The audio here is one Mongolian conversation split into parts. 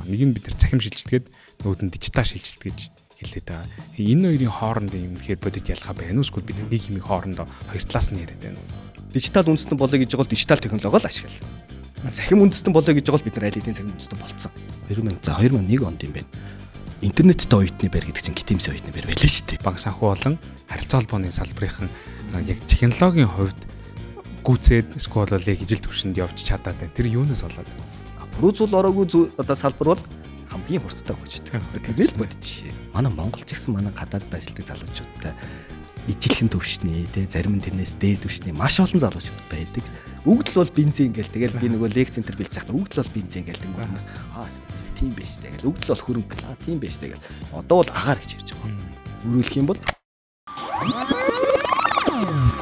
Нэг нь бид нар цахим шилжилтгээд нөгөөд нь дижитал шилжилт гэж хэлээд байгаа. Энэ хоёрын хооронд юм ихээр бодит ялгаа байна уу? Эсвэл бид нэг хэмиг хоорондоо хоёр талаас нь яриад байна уу? Дижитал үндэстэн болоё гэж байгаа бол дижитал технологи л ашиглана. Цахим үндэстэн болоё гэж байгаа бол бид нар аль хэдийн цахим үндэстэн болцсон. 2001 онд юм байна. Интернеттэй оюутны байр гэдэг чинь гитэмсийн оюутны байр байлаа шүү дээ. Банк санхүү болон харилцаа холбооны салбарын яг технологийн хувьд гүйцээд эсвэл бол яг ижил төвшөнд явж чадаад байна. Тэр юунаас болоод? Буруу зүйл ороогүй одоо салбар бол хамгийн хурцтай хөгждөг. Тэрнээ л бодож шээ. Манай Монгол ч гэсэн манай гадаадд ажилладаг залуучуудтай ижилхэн төвшний зарим нь тэрнээс дээр төвшний маш олон залуучууд байдаг. Өгдөл бол бензин гээл тэгэл би нөгөө лекц центр бэлж захтаа өгдөл бол бензин гээл тэнгуү хүмүүс тийм байж таа гэл өгдөл бол хөрөнгө гэл тийм байж таа гэл одоо бол агаар гэж ярьж байгаа. Өөрөөлөх юм бол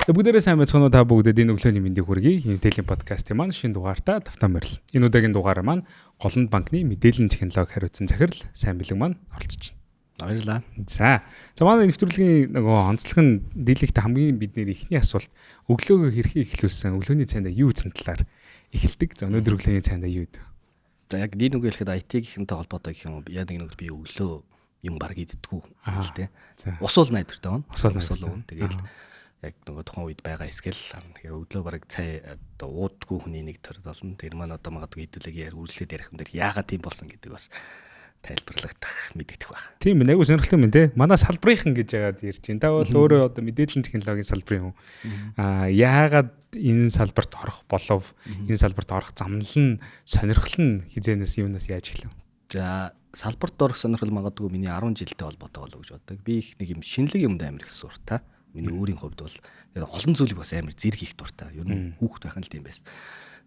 бүгдээрээ сайн байцгаана уу та бүгдээ энэ өглөөний мэндийг хүргэе. Энэ téléн подкастын маань шинэ дугаартаа тавтан морил. Энэ удаагийн дугаар маань Голланд банкны мэдээллийн технологи хариуцсан захирал сайн бэлэг маань оролцож баярлаа. байна. За манай нэвтрүүлгийн нөгөө онцлог нь дийлэгт хамгийн бидний ихний асуулт өглөөгөө хэрхэн эхлүүлсэн, өглөөний цайндаа юу үзсэн талаар эхэлдэг. За өнөөдөр өглөөний цайндаа юу вэ? За яг нэг үг хэлэхэд IT гихэнтэй холбоотой гэх юм уу? Яг нэг би өглөө юм баг иддэггүй л дээ. Ус уул найдвартай байна. Ус уул. Тэгээд яг нөгөө тухайн үед байгаа эсвэл тэгэхээр өглөө бараг цай одоо уудгүй хүний нэг төр болно. Тэр маань одоо магадгүй хэдүүлэг үргэлжлээд ярих юм дээр яагаад тийм болсон гэдэг бас тайлбарлагдах мэдэгдэх баг. Тийм ээ, айгуу сонирхолтой юм те. Манай салбарынхан гэж яагаад ярьж байна. Та бол өөрөө одоо мэдээллийн технологийн салбарын хүн. Яагаад энэ салбарт орох болов? Энэ салбарт орох замнал нь сонирхол нь хизээнээс юунаас яаж эхлэв? За салбарт орох сонирхол магадгүй миний 10 жилтэй холбоотой болов гэж боддог. Би их нэг юм шинэлэг юмд амар их суртаа. Миний өөрийн хувьд бол олон зүйлийг бас амар зэрэг хийх дуртай. Ер нь хүүхэд байхын л тийм байсан.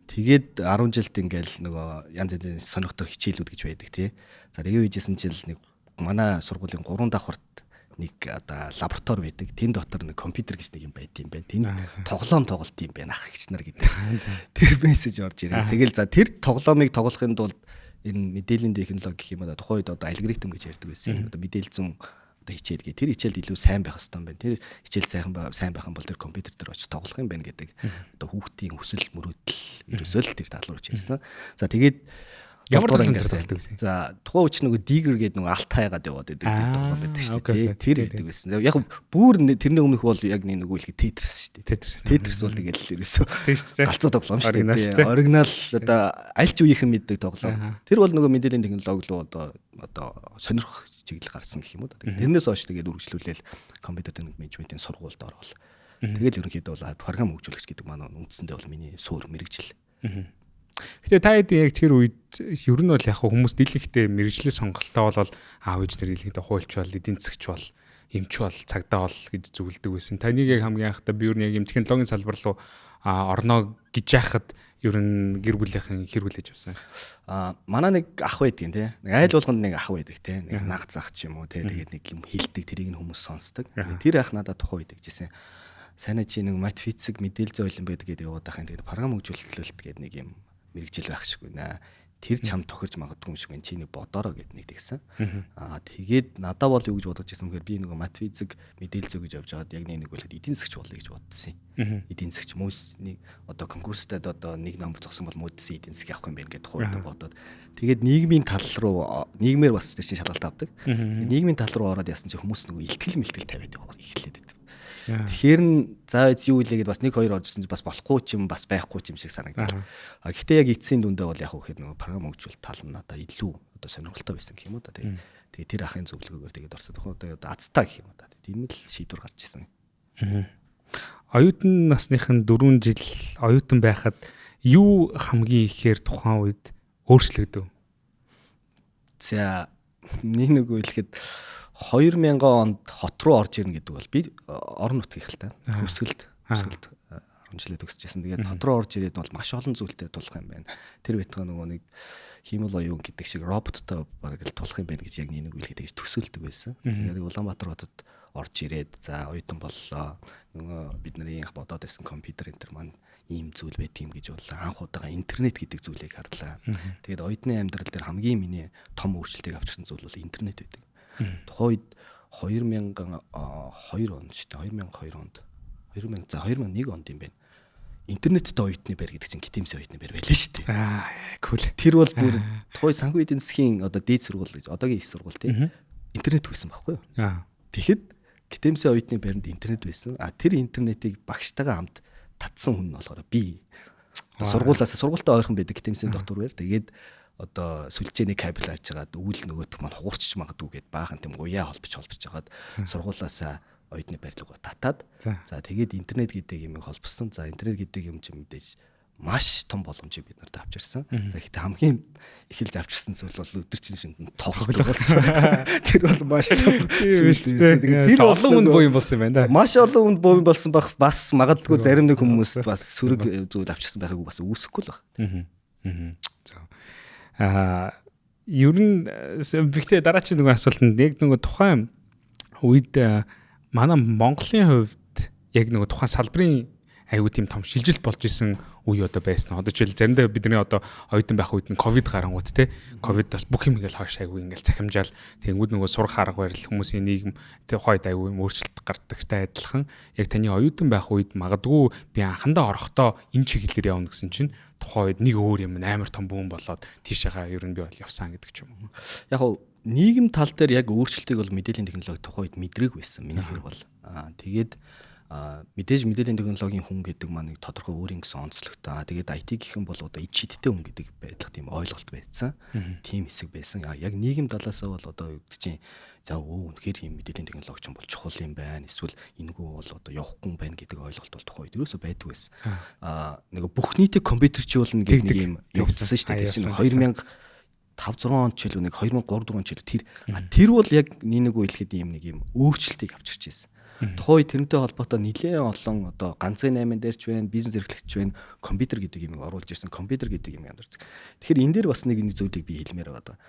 Тэгээд 10 жилд ингээл нөгөө янз янзын сонирхтой хичээлүүд гэж байдаг тий. За тэгээ үежсэн жил нэг манай сургуулийн 3 давхарт нэг одоо лаборатори байдаг. Тэн дотор нэг компьютер гэж нэг юм байд юм байна. Тэн тоглоом тоглолт юм байна ах гэгч нар гэдэг. Тэр мессеж орж ирээ. Тэгэл за тэр тоглоомыг тоглохын тулд энэ мэдээллийн технологи гэх юм одоо тухайн үед одоо алгоритм гэж ярьдаг байсан. Одоо мэдээлэл зүүн хичээл гээ тэр хичээлд илүү сайн байх хэрэгтэй юм байна. Тэр хичээл сайн байх юм бол тэр компьютер дээр очиж тоглох юм байна гэдэг одоо хүүхдийн хүсэл мөрөөдөл ерөөсөө л тэр тал руу чиглэсэн. За тэгээд ямар тоглоом тоглодог вэ? За тухайн үуч нөгөө Digger гэдэг нөгөө алт хайгаад яваад байдаг тоглоом байдаг шүү дээ. Тэр байдаг байсан. Яг бүр тэрний өмнөх бол яг нэг нөгөө хэлэхэд Tetris шүү дээ. Tetris бол тэгэл ерөөсөө галзуу тоглоом шүү дээ. Оригинал одоо аль ч үеийнхэн мэддэг тоглоом. Тэр бол нөгөө мэдээллийн технологи руу одоо сонирхох чиглэл гарсан гэх юм уу. Тэрнээс хойш тэгээд үргэлжлүүлээл компьютер менежментийн сургуульд орвол. Тэгэл ерөнхийдөө бол програм хөгжүүлэгч гэдэг маань үндсэндээ бол миний суур мэрэгжил. Гэтэ та хэд яг тэр үед ер нь бол яг хүмүүс дийлэгтэй мэрэгжлийн сонголтоо бол аав ээж нар дийлэгтэй хуульч бол, эдийн засгч бол, эмч бол, цагдаа бол гэж зөвлөдөг байсан. Таныг яг хамгийн анхдаа би ер нь яг юм технологийн салбар руу орно гэж яхад ер нь гэр бүлийнхэн хэр хүлээж авсан. Манай нэг ах байдаг тий. Нэг айл болгонд нэг ах байдаг тий. Нэг наг зах ч юм уу тий. Тэгээд нэг юм хилдэг тэрийг нь хүмүүс сонсдог. Тэр ах надад тухайн үед гэжсэн. Сайн чи нэг мат физик мэдээлэл зөөлөн байдаг гэдэг яваад ахын тэгээд програм хөгжүүлэлт гэдэг нэг юм мэрэгжил байх шиггүй наа. Тэр чам тохирж магадгүй юм шиг байна. Чи нэг бодороо гэд нэг тэгсэн. Тэгээд надад бол юу гэж бодож ирсэн гэхээр би нэг мат физик мэдээлэл зөө гэж явж байгаад яг нэг үлээд эдийн засгч болъё гэж бодсон юм. Эдийн засгч мөс нэг одоо конкурстад одоо нэг номер зогсон бол мөдсөн эдийн засгийг авах юм байна гэдэг хувьд бодоод тэгээд нийгмийн тал руу нийгмээр бас тэр чинь шалгалт авдаг. Нийгмийн тал руу ороод яасан чи хүмүүс нэг илтгэл тавиад эхлээд байдаг. Тэгэхээр заа юу илээ гэдээ бас 1-2 оржсэн чи бас болохгүй ч юм бас байхгүй ч юм шиг санагдав. Гэхдээ яг эцсийн дүндээ бол яг хөөхөр нөгөө програм хөгжүүл тал нь надаа илүү одоо сонирхолтой байсан гэх юм уу да. Тэгээ тэр ахын зөвлөгөөгөөр тэгээд орсод одоо азтаа гэх юм уу да. Тийм л шийдвэр гарч ирсэн. Оюутан насныхын 4 жил оюутан байхад юу хамгийн ихээр тухайн үед өөрчлөгдөв? За нэг хэлэхэд 2000 онд хот руу орж ирнэ гэдэг бол би орон нутгийн хэлтэй хөсгөлд 10 жилээ төгсөжсэн. Тэгээд хот руу орж ирээд бол маш олон зүйлтэй тулах юм байна. Тэр байтугай нөгөө нэг хиймэл оюун гэдэг шиг роботтой бараг л тулах юм байна гэж яг нэг үйл хийж төсөөлдөг байсан. Тэгээд Улаанбаатар хотод орж ирээд за оюутан боллоо. Нөгөө бидний анх бодоод байсан компьютер энтер маань ийм зүйл байт юм гэж бол анх удаага интернет гэдэг зүйлийг харлаа. Тэгээд оюутны амьдрал дээр хамгийн миний том өөрчлөлтийг авчирсан зүйл бол интернет байдаг. Тухайн үед 2002 он шүү дээ. 2001 онд юм байна. интернеттэй оюутны байр гэдэг чинь Китэмсийн оюутны байр байлаа шүү дээ. Cool. Тэр бол бүр тухай санхүү эдийн засгийн одоо дээд сургууль гэж одоогийн их сургууль тийм интернет байсан байхгүй юу? Тэгэхэд Китэмсийн оюутны байранд интернет байсан. Тэр интернетийг багштайгаа хамт татсан хүн нь болохоор би. Сургуультаа ойрхон байдаг Китэмсийн дотор байр. Тэгээд одоо сүлжээний кабель авч жагаад өвөл нөгөөт маань хугарчих магадгүй гэд баахан тийм уяа холбож жагаад сургуулаасаа оюутны байр руу татаад за тэгээд интернет гэдэг юм холбосон. За интернет гэдэг юм чинь мэдээж маш том боломжийг бид нарт авчирсан. За гэхдээ хамгийн эхэлж авчирсан зүйл бол өдөр чинь тоглох болсон. Тэр бол маш том зүйл байсан. Тэгээд тэр олон хүнд боо юм болсон юм байна да. Маш олон хүнд боо юм болсон бах бас магадгүй зарим нэг хүмүүст бас сөрөг зүйл авчирсан байхыг бас үүсэхгүй л баг. Ер нь бихтэй дараагийн нэг асуултанд яг нэг тухайн үед манай Монголын хувьд яг нэг тухайн салбарын айгуу тийм том шилжилт болж исэн үе одоо байсан. Одоо жишээл заримдаа бидний одоо оюутан байх үед нь ковид гарангууд те ковид бас бүх юм ингээл хойш айгуу ингээл цахимжаал тэнгууд нөгөө сурах арга барил хүмүүсийн нийгэм тэг хойд айгуу өөрчлөлт гардагтай адилхан яг таны оюутан байх үед магадгүй би анхандаа орохдоо энэ чиглэлээр явна гэсэн чинь тухайн үед нэг өөр юм амар том бүүн болоод тийшээгаа ер нь би бол явсан гэдэг ч юм уу. Яг нь нийгэм тал дээр яг өөрчлөлтийг бол мэдээллийн технологи тухайн үед мэдрэг байсан. Миний хэрэг бол тэгээд мэдээж мэдээллийн технологийн хүн гэдэг маань нэг тодорхой өөрийн гэсэн онцлогтой. Тэгээд IT гэх юм бол одоо ид шидтэй хүн гэдэг байдлах тийм ойлголт байсан. Тийм хэсэг байсан. Яг нийгэм талаасаа бол одоо юу гэдэг чинь за үнэхээр юм мэдээллийн технологи ч бол чухал юм байна. Эсвэл энэгүй бол одоо явахгүй юм байна гэдэг ойлголт бол тухайн үед ерөөсөө байдаг байсан. Нэг бүх нийтийг компьютерчүүлнэ гэдэг нэг юм явуулсан шүү дээ. Тэр чинь 2005-6 онд ч илүү нэг 2003-4 онд ч илүү тэр бол яг нэг үеэлхэд юм нэг юм өөрчлөлтийг авчирч ирсэн. Тухайн үед тэрнтэй холбоотой нэлээд олон одоо ганцын 8 дээр ч байна, бизнес эрхлэгч байна, компьютер гэдэг юмыг оруулж ирсэн. Компьютер гэдэг юм яндарч. Тэгэхээр энэ дээр бас нэг зүйлийг би хэлмээр байгаа.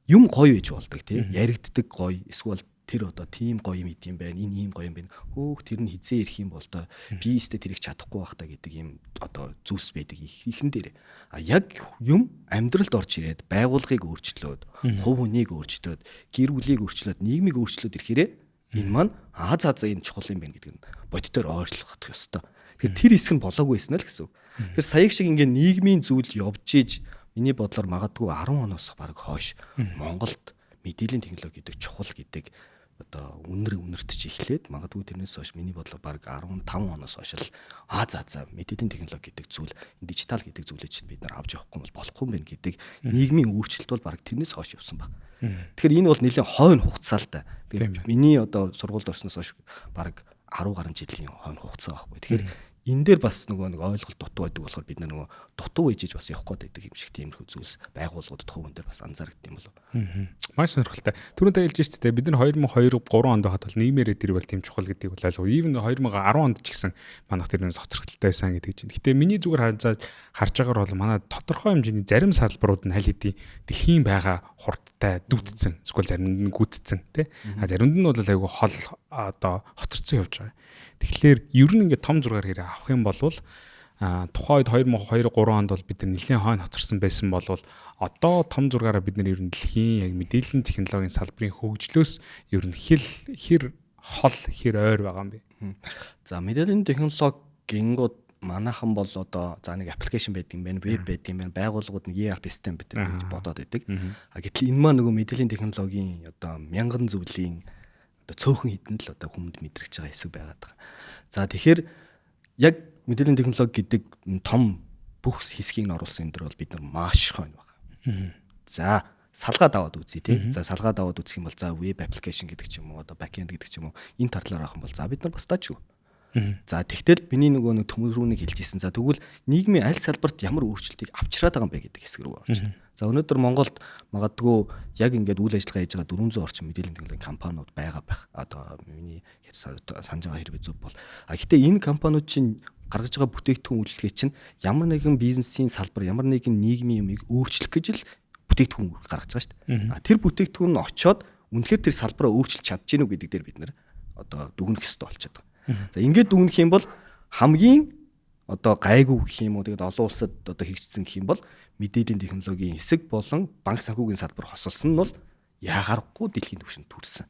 Юм гоё гэж болдог тийм яригддаг гоё эсвэл тэр одоо тийм гоё юм идэм байх энэ ийм гоё юм байна. Хөөх тэр нь хизээ ирэх юм бол доо би өстө тэрийг чадахгүй байх та гэдэг юм одоо зүйлс байдаг ихэн дээр. Яг юм амьдралд орж ирээд байгууллагыг өөрчлөөд, хувь хүнийг өөрчлөөд, гэр бүлийг өөрчлөөд, нийгмийг өөрчлөөд ирэхээрээ энэ маань за энэ чухал юм байна гэдэг нь бодитоор ойлгох ёстой. Тэгэхээр тэр хэсэг нь болоогүй байсан л гэсэн үг. Тэр саяг шиг ингээ нийгмийн зүйл явж иж миний бодлоор магадгүй 10 оноос бараг хойш Монголд мэдээллийн технологи гэдэг чухал гэдэг одоо үнэртж эхлээд магадгүй тэрнээс хойш миний бодлоор бараг 15 оноос хойш л за мэдээллийн технологи гэдэг зүйл дижитал гэдэг зүйлээ чинь бид нар авч явахгүй бол болохгүй юм байна гэдэг нийгмийн өөрчлөлт бол бараг тэрнээс хойш явсан баг. Тэгэхээр энэ бол нэлээд хойно хугацаа л да. Тэгээд миний одоо сургуульд орсноос хойш бараг 10 гаруй жилийн хойно хугацаа байхгүй. Тэгэхээр энэ дээр бас нэг ойлголт дутуу байдаг болохоор бид нөгөө дутуу ээжиж бас явах гээд байдаг юм шиг тиймэрхүү зүйлс байгууллагуудад хувийн дээр бас анзаардаг юм болов. Маш сонирхолтой. Түрүүндээ хэлж ирсэн те бид нар 2002-3 онд байхад бол нийгмээрээ тэр бол тийм чухал гэдгийг бол ойлгоо. Even 2010 онд ч гэсэн манайх тэр нөөс хоцрогдолтой байсан гэдэг чинь. Гэтэ миний зүгээр харж байгаагаар бол манай тодорхой хэмжээний зарим салбарууд нь аль хэдийн дэлхийн байгаа хурдтай дүүцсэн. Эсвэл заримд нь гүйтцсэн те. Заримд нь бол айгүй хол одоо хоцорсон явж байгаа. Тэгэхээр ер нь ингээд том зургаар хэрэг авах юм бол тухайн үед 2002-3 онд бол бид нар нэлийн хойно хоцорсон байсан бол одоо том зургаараа бид нар ер нь дэлхийн яг мэдээллийн технологийн салбарын хөгжлөөс ер нь хэр хол хэр ойр байгаа юм бэ? За мэдээллийн технологи гингууд манайхан бол одоо за нэг аппликейшн байдаг юм байна, веб байдаг юм байна, байгууллагууд нэг ERP систем бид нар гэж бодоод байдаг. Гэтэл энэ маань нөгөө мэдээллийн технологийн одоо мянган зүйлийн одоо цөөхөн хідэн л одоо хүмүүд мэдрэгч байгаа хэсэг байгаад байгаа. За тэгэхээр яг мэдээллийн технологи гэдэг том бүх хэсгийг нь оруулсан юм дээр бол бид нар маш хойно байгаа. За салгаад аваад үзье тий. За салгаад аваад үзэх юм бол за веб аппликейшн гэдэг ч юм уу одоо бэкэнд гэдэг ч юм уу энэ талаар авах юм бол за бид нар бас таачгүй. За тэгтэл миний нөгөө нэг төмөрүүнийг хэлж ирсэн. За тэгвэл нийгмийн аль салбарт ямар өөрчлөлтийг авчираад байгаа юм бэ гэдэг хэсэг рүү орж байна. За өнөөдөр Монголд магадгүй яг ингээд үйл ажиллагаа хийж байгаа 400 орчим мэдээллийн технологийн компаниуд байгаа байх. Одоо миний санаж байгаа хэрэг зөв бол. Гэхдээ энэ компаниуд чинь гаргаж байгаа бүтээгдэхүүн үйлчлэгээ чинь ямар нэгэн бизнесийн салбар, ямар нэгэн нийгмийн юмыг өөрчлөх гэж л бүтээгдэхүүн гаргаж байгаа шүү дээ. Тэр бүтээгдэхүүн нь очоод үнэхээр тэр салбараа өөрчилж чадж гинүү гэдэг дээр бид нэр одоо дүгнэх ёстой болчиход байгаа. За ингээд дүгнэх юм бол хамгийн одоо гайгүй гэх юм уу тэгээд олон улсад одоо хэрэгжсэн гэх юм бол мэдээллийн технологийн хэсэг болон банк санхүүгийн салбар хосолсон нь бол яагарахгүй дэлхийн түвшинд төрсэн.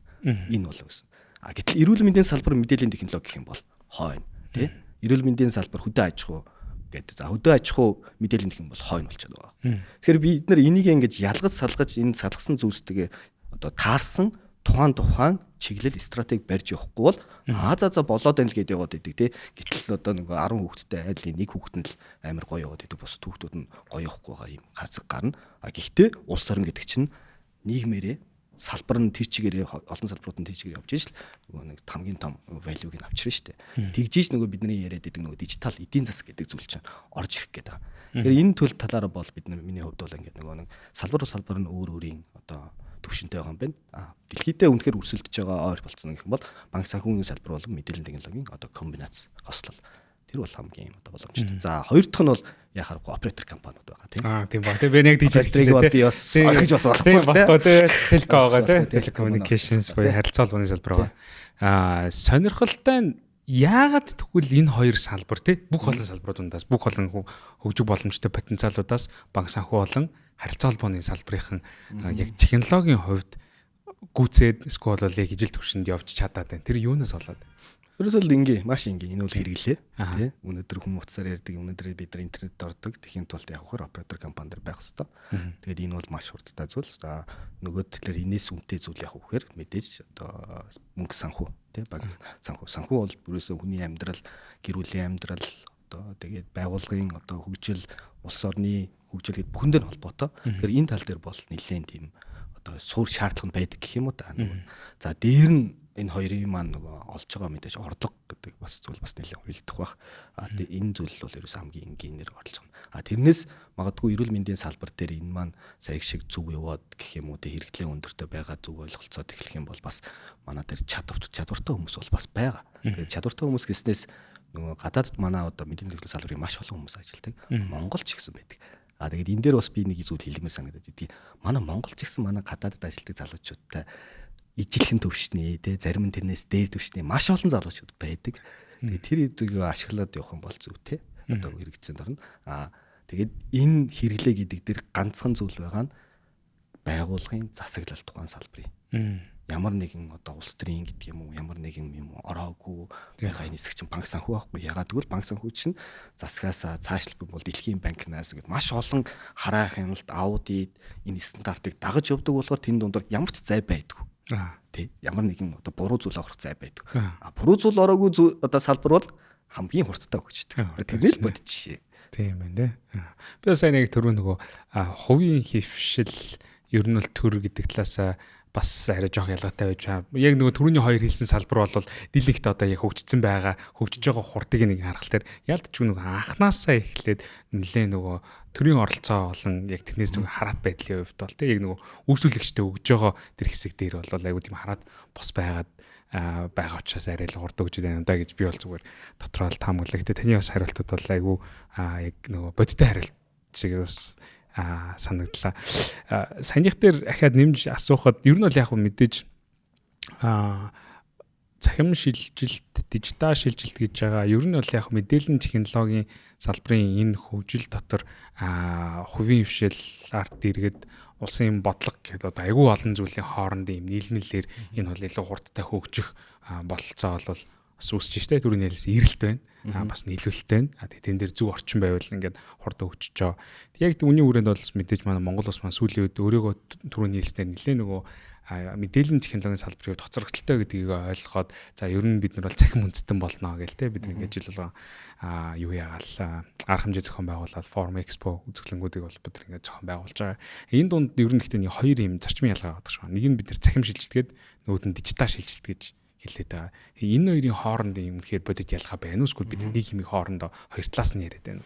Энэ бол гэсэн. Гэтэл эрүүл мэндийн салбар мэдээллийн технологи гэх юм бол хойно тий. Эрүүл мэндийн салбар хөдөө аж ахуй гэдэг. За хөдөө аж ахуй мэдээлэл гэх юм бол хойно болчиход байгаа. Тэгэхээр бид нар энийг ингэж ялгаж салгаж энэ салгасан зүйлстэйгээ одоо таарсан тухайн чиглэл стратеги барьж явахгүй бол за болоод байна л гэдээ яваад идэг тий. Гэтэл одоо нэг 10 хүүхэдтэй айдлын нэг хүүхэд нь л амар гоё яваад идэг. Бус хүүхдүүд нь гоё явахгүй байгаа юм хазаг гарна. Гэхдээ улс орн гэдэг чинь нийгмээрээ салбар нь тэр чигээрээ олон салбарууд нь тэр чигээр явж ижил нөгөө нэг хамгийн том value-г нь авчирна шүү дээ. Тэгжиж нөгөө бидний яриад байдаг нөгөө дижитал эдийн засаг гэдэг зүйл чинь орж ирэх гээд байгаа. Тэгэхээр энэ төл талаараа бол бид нар миний хувьд бол ингээд нөгөө нэг салбар нь өөр өөрийн одоо төвшөнтэй байгаа юм байна. Дэлхийдээ үнэхээр өрсөлдөж байгаа ойр болцсон гэх юм бол банк санхүүгийн салбар болон мэдээллийн технологийн одоо комбинац хослол тэр бол хамгийн одоо боломжтой. За хоёр дахь нь бол яхааргүй оператор компаниуд байгаа тийм. Тийм ба. Тэгээ би яг тийж хэлчихлээ. Би бас орхиж бас болохгүй тийм. Телко байгаа тийм. Telecommunications буюу харилцаа холбооны салбар байгаа. Сонирхолтой нь яагаад тэгвэл энэ хоёр салбар тийм бүх олон салбаруудаас бүх олон хөгжих боломжтой потенциалуудаас банк санхүү болон харилцаа холбооны салбарын яг технологийн хувьд гүцээд эсвэл бол яг ижил төвшөнд явж чадаад байна. Тэр юунаас болоод? Ерөөсөө л маш энэ бол хэрэглээ тий. Өнөөдөр хүмүүс утсаар ярьдаг, өнөөдөр бид нар интернет ордог. Тэхийн тулд яг хөр оператор компани дэр байх хэвээр. Тэгээд энэ бол маш хурдтай зүйл. За нөгөө талаар энэс үнэтэй зүйл яг вэхээр мэдээж одоо мөнгө санхүү тий. Банк санхүү бол ерөөсөө хүний амьдрал, гэр бүлийн амьдрал одоо тэгээд байгууллагын одоо хөгжил, улс орны хөгжил гэдэг бүхэндээ нь холбоотой. Тэгэхээр энэ тал дээр бол нэлээд тийм одоо суур шаардлага байдаг гэх юм уу та. За дээр нь энэ хоёрын маань нөгөө олж байгаа мэдээж орлого гэдэг бас зүйл бас нэлээд уйлдах бах. Энэ зүйл бол ерөөс хамгийн энгийнээр орлож байгаа. Тэрнээс магадгүй эрүүл мэндийн салбар дээр энэ маань сая шиг зүв яваад гэх юм уу тэ хэрэглээ өндөртэй байгаа зүв ойлголцоод эхлэх юм бол бас манай дээр чадвартай хүмүүс бол бас байгаа. Тэгээд чадвартай хүмүүс гэснээс нөгөө гадаадд манай одоо мэдээллийн технологи салбарын маш олон хүмүүс ажилладаг. Монгол ч гэсэн байдаг. Тэгээд энэ дээр бас би нэг зүйл хэлмээр санагдаад идэв. Манай Монгол ч гэсэн манай гадаадд ажилладаг залуучуудтай ижилхэн төвшний тий зарим нь тэрнээс дээр төвшний маш олон залуучууд байдаг. Тэгээд тэр хэдийг ашиглаад явах юм бол зөв тий. Одоо хэрэгцээнд орно. Тэгээд энэ хэрэглээ гэдэг дээр ганцхан зүйл байгаа нь байгууллагын засаглал тухайн салбарын. Ямар нэгэн одоо улс төрийн гэдэг юм уу, ямар нэгэн юм ороогүй байгаа энэ хэсэг чинь банк санхүү байхгүй. Ягаад гэвэл банк санхүү чинь засгаасаа цаашлбал бол дэлхийн банкнаас гэдэг маш олон хараа хяналт, аудит энэ стандартыг дагаж явдаг болохоор тэн дундор ямар ч зай байдгүй. Тий. Ямар нэгэн одоо буруу зүйл авах зай байдаг. Буруу зүйл ороогүй одоо салбар бол хамгийн хурцтай өгчдөг. Тэрнээ л бодож жишээ. Тийм байна тий. Би сайн нэг түрүү нөгөө хувийн хөвшил ер нь бол төр гэдэг талаасаа бас арай жоох ялгаатай байж байгаа. Яг нөгөө түрүүний хоёр хэлсэн салбар бол дийлэгт одоо яг хөгжсөн байгаа, хөгжиж байгаа хурдыг нэг харах дээр ялдч нөгөө анханасаа эхлээд нэлээ нөгөө төрийн оролцоо болон яг тэрнээс нөгөө хараат байдлын хувьд бол тэг яг нөгөө үйлчлүүлэгчтэй өгж байгаа тэр хэсэг дээр бол айгуу тийм хараат бос байгаа учраас арай л хурд өгч байна да гэж би бол зүгээр дотроо л таамаглаа. Гэтэ таны бас хариултууд бол айгуу яг нөгөө бодиттой хариулт шиг бас санагдлаа. Санийх дээр ахаад нэмж асуухад ер нь бол яг мэдээж цахим шилжилт, дижитал шилжилт гэж байгаа. Ер нь бол яг мэдээллийн технологийн салбарын энэ хөгжил дотор хувийн хвшил, арт иргэд, улсын бодлого гэдэг одоо айгүй олон зүйлийн хоорондын юм нийлмэлээр энэ бол илүү хурдтай хөгжих бололцоо бол бас үүсэж штэ түрүүний хэлсэн эрэлт байна. Бас нийлүүлэлт байна. Тэгээд тэн дээр зөв орчин байвал ингээд хурд өгчөж байгаа. Яг үүний үрээнд бол мэдээж манай Монгол улс маань сүүлийн үед өөрийгөө түрүүний хэлснээр нэлээ нөгөө мэдээллийн технологийн салбарын тоцрогдолтой гэдгийг ойлгоод за ер нь бид нар бол цахим үндэстэн болно гэл те бид ингээд жил болгоо юу яагаал арга хэмжээ зохион байгуулаад Forum Expo үзэсгэлэнгүүдийг бол бид ингээд зохион байгуулж байгаа. Энэ дунд ер нь ихтэй хоёр юм зарчмын ялгаа байдаг шүү. Нэг нь бид нар цахим шилжилтгээд нөгөөд нь дижитал шилжилт гэж хэлээд байгаа. Энэ хоёрын хоорондын юм гэхээр бодит ялгаа байна уу? Эсвэл бид нэг хэмиг хоорондоо хоёр талаас нь яриад байна.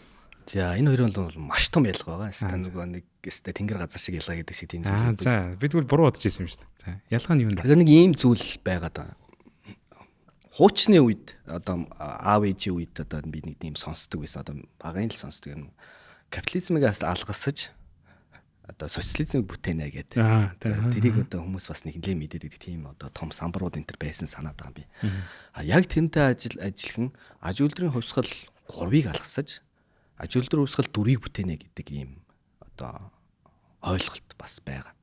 За энэ хоёрын бол маш том ялгаа байгаа. Стан нөгөө нэг өстэй тэнгэр газар шиг ялгаа гэдэг шиг тийм зүйл. За бид бол буруу бодож ирсэн юм шүү дээ. За ялгаа нь юу вэ? Тэгэхээр нэг ийм зүйл байгаад байгаа. Хуучны үед одоо аав ээжийн үед одоо би нэг тийм сонсдог байсан. Одоо багын л сонсдог юм. Капитализмыг алгасаж одоо социализмыг бүтээнэ гэдэг. Тэрийг одоо хүмүүс бас нэг нэлээд мэдээд тийм одоо том самбарууд энэ төр байсан санаад байгаа юм би. Яг тэрнтэй ажиллахан аж үйлдвэрийн хувьсгал 3-ыг алгасаж аж үйлдвэрийн хувьсгал 4-ыг бүтээнэ гэдэг ийм одоо ойлголт бас байгаа.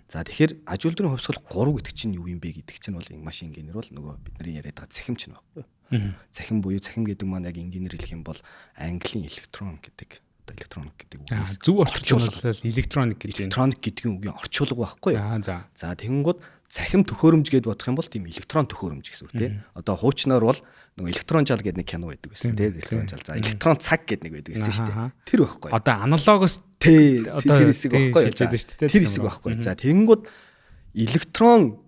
За тэгэхээр аж үйлдвэрийн хувьсгал 3 гэдэг чинь юу юм бэ гэдэг чинь бол машин инженер бол нөгөө бидний яриад байгаа цахим чинь байхгүй юу? Цахим буюу цахим гэдэг маань яг инженер хэлэх юм бол английн электрон гэдэг электроник гэдэг үгээс зөв орчуулбал электроник гэж байна. Электроник гэдгийн үгийн орчуулга байхгүй юу? За. За тэгэнгүүт цахим төхөөрөмж гэдээ бодох юм бол тийм электрон төхөөрөмж гэсэн үг тийм. Одоо хуучнаар бол нөгөө электрон жал гэдэг нэг кино байдаг байсан тийм. Электрон жал. За электрон цаг гэдэг нэг байдаг байсан шүү дээ. Тэр байхгүй. Одоо аналогоос тэр хэсэг байхгүй юу? Тэр хэсэг байхгүй. За тэгэнгүүт электрон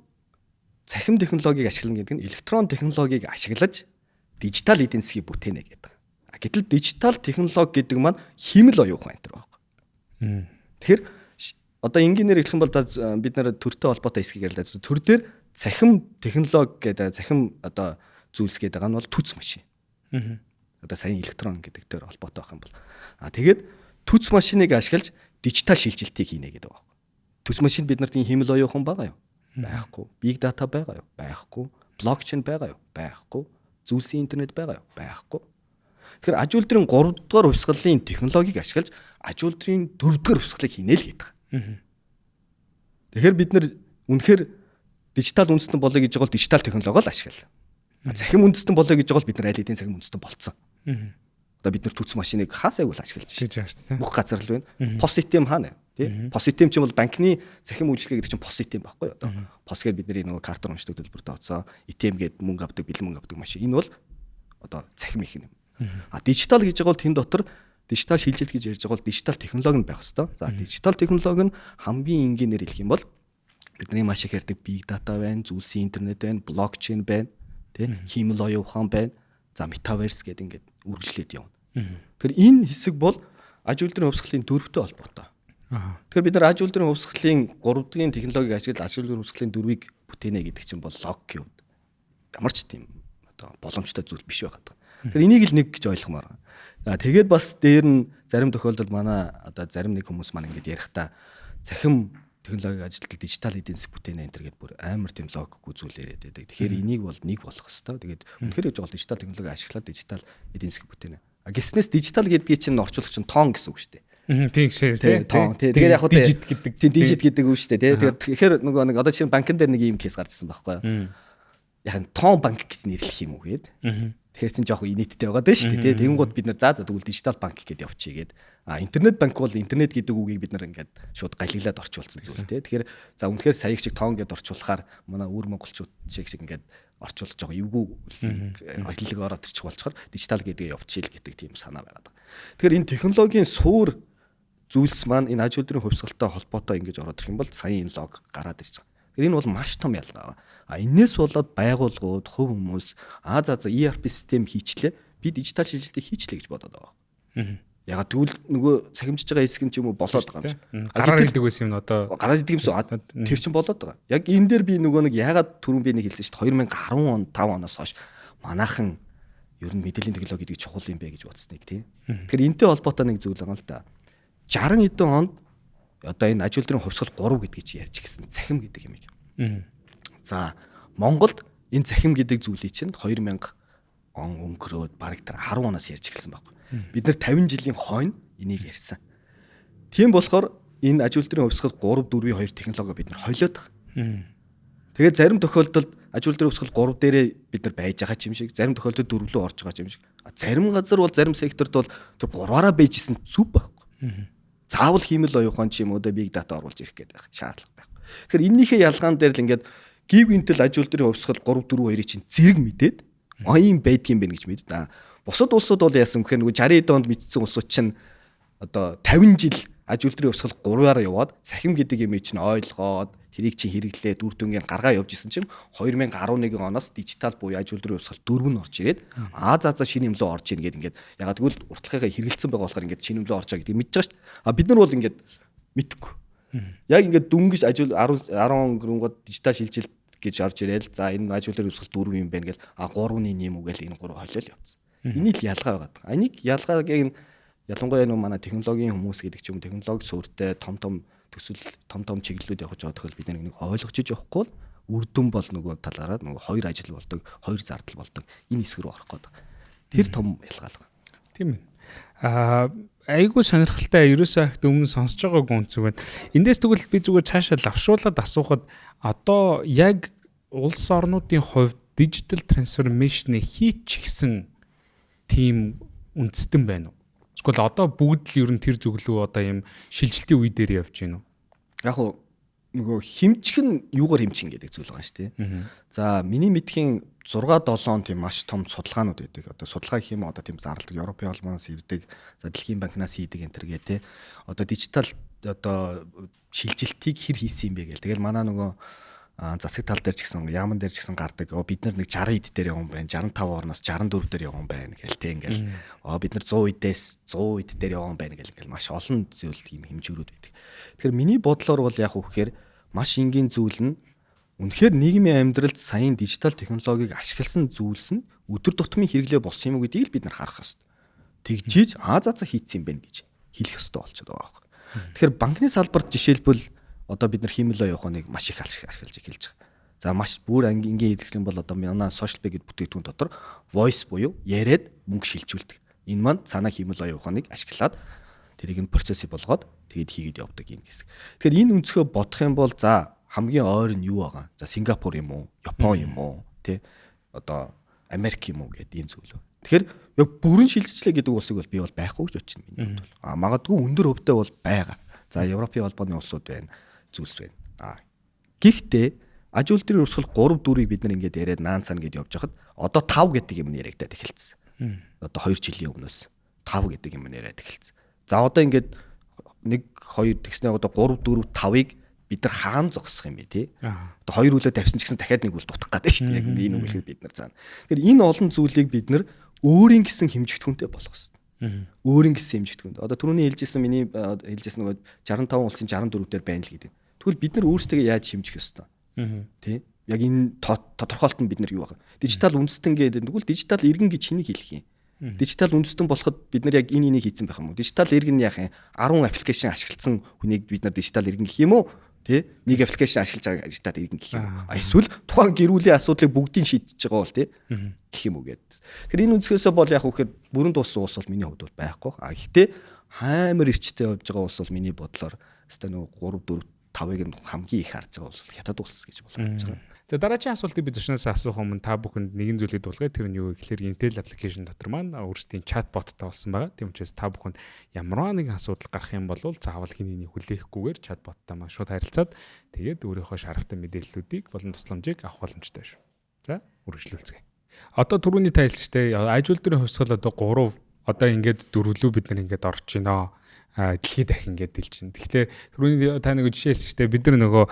цахим технологиг ашиглана гэдэг нь электрон технологиг ашиглаж дижитал эдийн засгийг бүтээнэ гэдэг. Гэтэл дижитал технологи гэдэг маань химэл оюухан энэ төр байна. Тэгэхээр одоо инженер хэлэх юм бол бид нэр төртэй холбоотой хэсгийг ярьлаа. Төр дээр цахим технологи гэдэг цахим одоо зүйлс гэдэг байгаа нь бол түц машин. Одоо саяхан электрон гэдэг дээр холбоотой байх юм бол. Тэгээд түц машиныг ашиглаж дижитал шилжилтийг хийнэ гэдэг байна. Түц машинд бид нарт химэл оюухан байгаа юу? Байхгүй. Big data байгаа юу? Байхгүй. Блокчейн байгаа юу? Байхгүй. Зүйлсийн интернет байгаа юу? Байхгүй. Тэгэхээр аж үйлдвэрийн 3 дугаар хувьсгалын технологиг ашиглаж аж үйлдвэрийн 4 дугаар хувьсгалыг хийнэ л гэдэг. Тэгэхээр бид нэр үнэхээр дижитал үндэстэн болоё гэж байгаа бол дижитал технологи л ашиглана. Цахим үндэстэн болоё гэж байгаа бол бид нар аль хэдийн цахим үндэстэн болцсон. Одоо бид нар түц машиныг хаасайг бол ашиглаж байна. Бүх газар л байна. POS систем хаана вэ? POS систем чинь бол банкны цахим үйлчлэг гэдэг чинь POS систем байхгүй юу? Одоо POS гэдэг бидний нөгөө картаар уншдаг төлбөртэй оцоо ATM гээд мөнгө авдаг, бэлэн мөнгө авдаг машин. Энэ бол одоо цахим их юм. Дижитал гэж байгаа бол тэн дотор дижитал шилжилт гэж ярьж байгаа бол дижитал технологи нь байх хэвээр. За дижитал технологи нь хамгийн энгийнээр хэлэх юм бол бидний маш их ярьдаг big data байна, зүйлсийн интернет байна, блокчейн байна, тий химэл оюухан байна. За metaverse гэдэг ингээд үргэлжлээд явна. Тэгэхээр энэ хэсэг бол аж үйлдвэрийн хувьсгалын 4-тэй холбоотой. Тэгэхээр бид нар аж үйлдвэрийн хувьсгалын 3 дахь технологиг ашиглаж аж үйлдвэрийн хувьсгалын 4-ийг бүтээнэ гэдэг чинь бол лог гэв. Ямар ч тийм одоо боломжтой зүйл биш байгаад. Тэгэхээр энийг л нэг гэж ойлгомоор. За тэгээд бас дээр нь зарим тохиолдолд манай одоо зарим нэг хүмүүс маань ингэж ярихдаа цахим технологиг ажилладаг дижитал эдийн засаг бүтээнэ энэ төр гэдээ бүр амар тийм логикгүй зүйл яриад байдаг. Тэгэхээр энийг бол нэг болох хэвээр. Тэгээд үнэхээр гэж бол дижитал технологи ашиглаад дижитал эдийн засаг бүтээнэ. Гиснээс дижитал гэдгийг чинь орчуулагч чинь тон гэсэн үг шүү дээ. Тийм шээ тий. Тон. Тэгээд яг хөө дижит гэдэг. Тийм дижит гэдэг үг шүү дээ. Тэгэхээр нөгөө нэг одоо чинь банкн дээр нэг ийм кейс гарч ирсэн байхгүй юу? Яг нь тон банк гэж нэрлэх юм уу гээд. Тэгэхээр чинь жоохон инээдтэй байгаа даа шүү дээ. Тэгэнгუთ бид нар за тэгвэл дижитал банк гэдээ явчихъя гээд. Интернет банк бол интернет гэдэг үгийг бид нар ингээд шууд галиглаад орчуулсан зүйл тий. Тэгэхээр за үнэхээр саяг шиг тон гэдээ орчуулахаар манай өвөр монголчууд шиг ингээд орчуулж байгаа эвгүй аяллаг ороод ирчих болчоор дижитал гэдгээ явуулчихъя гэдэг тийм санаа байгаад байгаа. Тэгэхээр энэ технологийн суур зүйлс маань энэ аж үйлдвэрийн хувьсгалтай холбоотой ингэж ороод ирэх юм бол саяын энэ лог гараад ирж байгаа. Тэгэхээр энэ бол маш том ялгаа. Энээс болоод байгууллагууд, хувь хүмүүс за ERP систем хийчлээ. Би дижитал шилжилтийг хийчлээ гэж бодоод байгаа. Ягаад тэгвэл нөгөө цахимжиж байгаа хэсэг нь ч юм уу болоод байгаа юм. Гараар хэлдэг байсан юм одоо. Гараар хэлдэг юмсан. Тэр чинь болоод байгаа. Яг энэ дээр би нөгөө нэг ягаад түрүүн би нэг хэлсэн шүү дээ. 2010 он 5 оноос хойш манайхан ер нь мэдээллийн технологи гэдэг чухал юм бэ гэж бодсныг тийм. Тэгэхээр энэтэй холбоотой нэг зүйл байгаа л да. 60 эдэн онд одоо энэ аж үйлдвэрийн хувьсгал 3 гэдгийг чи ярьж гисэн цахим гэдэг юм ийм. За Монголд энэ цахим гэдэг зүйлийг чинь 2000 он өнгөрөөд бараг тэр 10 оноос ярьж эхэлсэн байхгүй. Бид нар 50 жилийн хойно энийг ярьсан. Тийм болохоор энэ аж үйлдвэрийн хувьсгал 3 4-ийн 2 технологи бид нар хойлоод байгаа. Тэгээд зарим тохиолдолд аж үйлдвэрийн хувьсгал 3 дээрээ бид нар байж байгаа юм шиг, зарим тохиолдолд 4 рүү орж байгаа юм шиг. Зарим газар бол зарим секторт бол тэр 3-аараа байжсэн зүв байхгүй. Заавал хиймэл оюухан ч юм уу да big data оруулж ирэх гэдэг шаардлага байхгүй. Тэгэхээр эннийхээ ялгаан дээр л ингээд гив гинтэл аж үйлдвэрийн хувьсгал 3 4 2-ыг чинь зэрэг мэдээд ийм байдгийм бэ гэж мэддэг. Бусад улсууд бол яасан гэхээр нөгөө 60 донд мэдсэн улсууд чинь одоо 50 жил аж үйлдвэрийн хувьсгал 3-аар яваад цахим гэдэг юм чинь ойлгоод тэрийг чинь хэрэглээд үр дүнгийн гаргаа явж исэн чинь 2011 оноос дижитал буюу аж үйлдвэрийн хувьсгал 4 нь орж ирээд за шинэ юм лөө орж ийн гэдэг ингээд ягаад гэвэл уртлагыгаа хэрэгэлсэн байгаа болохоор ингээд шинэ юм лөө орж байгаа гэдэг мэдж байгаа шүү дээ. Бид нар бол ингээд мэдхгүй. Яг ингээд дүнгиж аж 10 өнгөрөнгөд дижитал шилжилт гэж орж ирээл за энэ аж үйлдвэрийн хувьсгал 4 юм байна гэл 3-ны нэм үгээл энэ 3 хойлол явцсан. Энийг л ялгаа байгаа. Энийг ялгаагийн ялангуяа нэг манай технологийн хүмүүс гэдэг ч юм технологи суурьтай том чиглэлүүд явах гэж байгаа бид нэг ойлгож иж явахгүй бол үр дүн бол нөгөө талаараа нөгөө хоёр ажил болдог, хоёр зардал болдог. Энэ хэсэг рүү орох гээд. Тэр том ялгаалга. Тийм ээ. айгүй сонирхолтой ерөөсөө ихт өмнө сонсож байгаагүй үнцэг байна. Эндээс тэгвэл би зүгээр цаашаа лавшуулаад асуухад одоо яг улс орнуудын хувьд дижитал трансформашн хийчихсэн тийм үндэстэн байна уу? Эсвэл одоо бүгд л ер нь тэр зөвлөө одоо ийм шилжилтийн үе дээр явж байна уу? Яг уу нөгөө хэмжих нь юугаар хэмжих гэдэг зүйл байгаа шүү дээ. За миний мэдхийн 6-7 тийм маш том судалгаанууд байдаг. Одоо судалгаа гэх юм одоо тийм зарладаг Европын холбооноос ирдэг, за Дэлхийн банкнаас хийдэг энэ төр гээ те. Одоо дижитал одоо шилжилтийг хэр хийсэн юм бэ гээл. Тэгэл манай нөгөө засаг тал дээр ч гэсэн яаман дээр ч гэсэн гардаг. Бид нар нэг 60 эд дээр явсан байна. 65 орноос 64 дээр явсан байна гээл те ингээл. Бид нар 100 эдээс 100 эд дээр явсан байна гээл ингээл маш олон зүйл ийм хэмжүүрүүд байдаг. Тэгэхээр миний бодлоор бол яг үхээр маш энгийн зүйл нь үнэхээр нийгмийн амьдралд саяын дижитал технологиг ашигласан зүйлс нь өдөр тутмын хэрэглээ болсон юм уу гэдгийг л бид нар харах хэрэгтэй. Тэгжиж за хийцсэн юм байна гэж хэлэх хэрэгтэй болчиход байгаа байхгүй. Тэгэхээр банкны салбарт жишээлбэл одоо бид нар хиймэлөө явах нэг маш их ашиглаж эхэлж байгаа. За маш бүр энгийн хэлэх юм бол одоо манай social pay гэдэг бүтээгдэхүүн дотор voice буюу яриад мөнгө шилжүүлдэг. Энэ маань цаанаа хиймэлөө явах нэг ашиглаад тэрийг нь процесс болгоод тэгээд хийгээд явдаг юм хэсэг. Тэгэхээр энэ өнцгөө бодох юм бол за хамгийн ойр нь юу байгаа? За Сингапур юм уу? Япон юм уу? Тэ одоо Америк юм уу гэдэг ийм зүйл. Тэгэхээр яг бүрэн шилжчлээ гэдэг улсыг бол би бол байхгүй гэж бодчих юм миний хувьд. Магадгүй өндөр хөвтэй бол байгаа. За Европын холбооны улсууд байна, зүйлс байна. Гэхдээ аж үйлдвэрийн өрсгөл 3 4-ийг бид нар ингээд яриад наан цана гэдээ явж хахад одоо 5 гэдэг юм яриагтаад эхэлсэн. Одоо 2 жилийн өмнөөс 5 гэдэг юм яриад эхэлсэн. За одоо ингээд 1 2 тэгснээ одоо 3 4 5-ыг бид нар хаан зогсох юм бэ тий. Одоо 2 үлээ тавьсан ч гэсэн дахиад нэг үл дутах гэдэг шүү дээ. Яг энэ үгэлийг бид нар заана. Тэгэхээр энэ олон зүйлийг бид нар өөрийн гэсэн хэмжигдэхүүнтэй болгох хэрэгтэй. Өөрийн гэсэн хэмжигдэхүүн. Одоо түрүүний хэлжсэн миний хэлжсэн нөгөө 65 улсын 64 дээр байна л гэдэг. Тэгвэл бид нар өөрсдөө яаж хэмжих ёстой? Тий. Яг энэ тодорхойлт нь бид нар юу байгаа? Дижитал үндэстэн гэдэг нь дижитал иргэн гэж хэнийг хэлэх юм? Дижитал үндэстэн болоход бид нар яг энийг хийцэн байх юм уу? Дижитал иргэн яах юм? 10 аппликейшн ашигласан хүнийг бид нар дижитал иргэн гэх юм уу? Тэ нэг аппликейшн ашиглаж байгаа дижитал иргэн гэх юм уу? Эсвэл тухайн гэр бүлийн асуудлыг бүгдийг шийдэж байгаа бол тий гэх юм уу гэдэг. Тэгэхээр энэ үндэсгөөсөө бол яг үхээр бүрэн дууссан улс бол миний хувьд бол байхгүй. Гэхдээ хаймар эрчтэй явж байгаа улс бол миний бодлоор хэвээ нэг 3 4 5-ыг нь хамгийн их харж байгаа улс хятад улс гэж болгож байгаа. За дараагийн асуултыг би зочноос асуух өмнө та бүхэнд нэгэн зүйлийг дуулгая. Тэр нь юу гэхээр Intel application дотор маань өөрсдийн чатботтой болсон байгаа. Тийм учраас та бүхэнд ямар нэгэн асуудал гарах юм бол заавал хэнийг хүлээхгүйгээр чатботтой маань шууд харилцаад тэгээд өөрийнхөө шаардлагатай мэдээллүүдийг болон тусламжийг авах боломжтой шүү. За үргэлжлүүлцгээе. Одоо түрүүний та хэлсэн шүү дээ. Аж үйлдвэрийн хувьсгал одоо 3 одоо ингээд дөрвөлөө бид нар ингээд орж байна. Дэлхийд дахин ингээд дэлж чинь. Тэгэхээр түрүүний та нэг жишээ хэлсэн шүү дээ. Бид нар нөгөө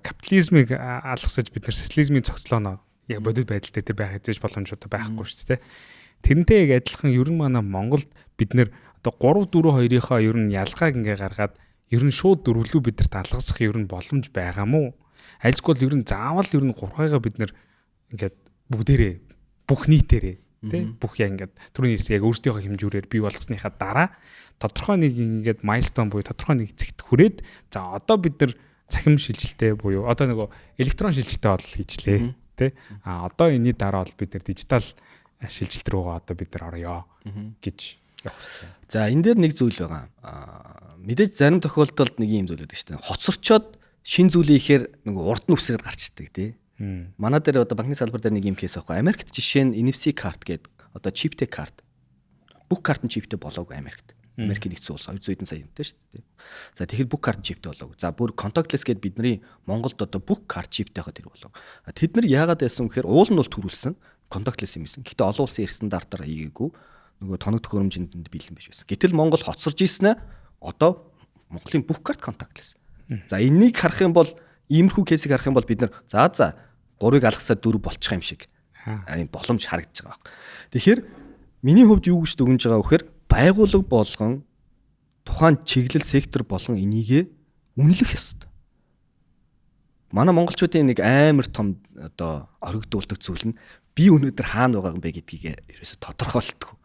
капитализмыг алгасаж бид нар социализмын цогцлоо яг бодит байдалтай байх эзэж боломжтой байхгүй шүү дээ. Тэрнтэй яг адилхан ер нь манай Монголд бид нар одоо 3 4 2-ийнхоо ер нь ялгааг ингээ гаргаад ер нь шууд дөрвөлөө бидэрт алгасах ер нь боломж байгаа мó? Альсгүй ер нь заавал ер нь 3-аагаа бид нар ингээд бүгдээрээ бүх нийтээрээ тий бүх яг ингээд түрүүний хэсэг яг өөрсдийнхөө хэмжүүрээр бий болгосныхаа дараа тодорхой нэг ингээд майлстон буюу тодорхой нэг эцэгт хүрээд за одоо бид нар цахим шилжилттэй буюу одоо нөгөө электрон шилжилттэй бол хийчлээ тий одоо энэний дараа бол бид нар дижитал шилжилт рүүгээ одоо бид нар орё гэж явах хэрэгтэй. За энэ дээр нэг зүйл байгаа. Мэдээж зарим тохиолдолд нэг юм зүйл байдаг шүү дээ. Хоцорчоод шин зүйлээ ихээр нөгөө урд нь үсрээд гарчдаг тий. Манай дээр одоо банкны салбар дээр нэг юм кейс байхгүй. Америкт жишээ нь NFC карт гэдэг одоо чиптэй карт. Бүх карт нь чиптэй болоогүй Америкт. Америкийн нэгдсэн улс 200 сая үнэтэй шүү дээ. За тэгэхээр бүх карт чиптэй болоогүй. За бүр contactless гэдэг бидний Монголд одоо бүх карт чиптэй хаад тэр болоо. Тэд нар яагаад байсан гэхээр уул нь бол төрүүлсэн contactless юм байсан. Гэхдээ олон улсын стандартаар хийгээгүй нөгөө тоног төхөөрөмжөнд бэлэн биш байсан. Гэтэл Монгол хоцорж ийснэ одоо Монголын бүх карт contactless. За энийг харах юм бол иймэрхүү кейсийг харах юм бол бид нар за 3-ыг алгасаад 4 болчих юм шиг боломж харагдаж байгаа байхгүй. Тэгэхээр миний хувьд юу гэж дүгнэж байгаа вэхээр байгууллага болгон тухайн чиглэл сектор болгон энийгээ үнэлэх ёстой. Манай монголчуудын нэг амар том одоо орогдуулдаг зүйл нь би өнөөдөр хаана байгаа юм бэ гэдгийг ерөөсө тодорхойлдог.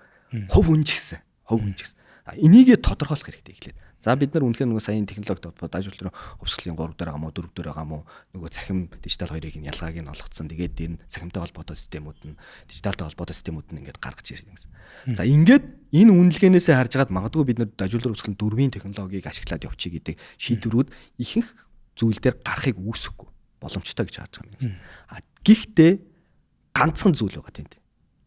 Хувь хүн ч гэсэн. Энийгээ тодорхойлох хэрэгтэй эхлээд. За бид нар үнэхээр нөгөө саяны технологид холбоотой ажил төрийн хувьсгалын 3 дээр байгаа мó 4 дээр байгаа мó нөгөө цахим дижитал хоёрыг нь ялгааг нь олгоцсон. Тэгээд дээр нь цахимтай холбоотой системүүд нь дижиталтай холбоотой системүүд нь ингээд гаргаж ирсэн гэсэн. За ингээд энэ үнэлгээнээсээ харж агаад магадгүй бид нар ажил төрийн хувьсгалын 4-ийн технологиг ашиглаад явчих гэдэг шийдвэрүүд ихэнх зүйл дээр гарахыг үүсэхгүй боломжтой гэж харж байгаа юм. Гэхдээ ганцхан зүйл байгаа тийм.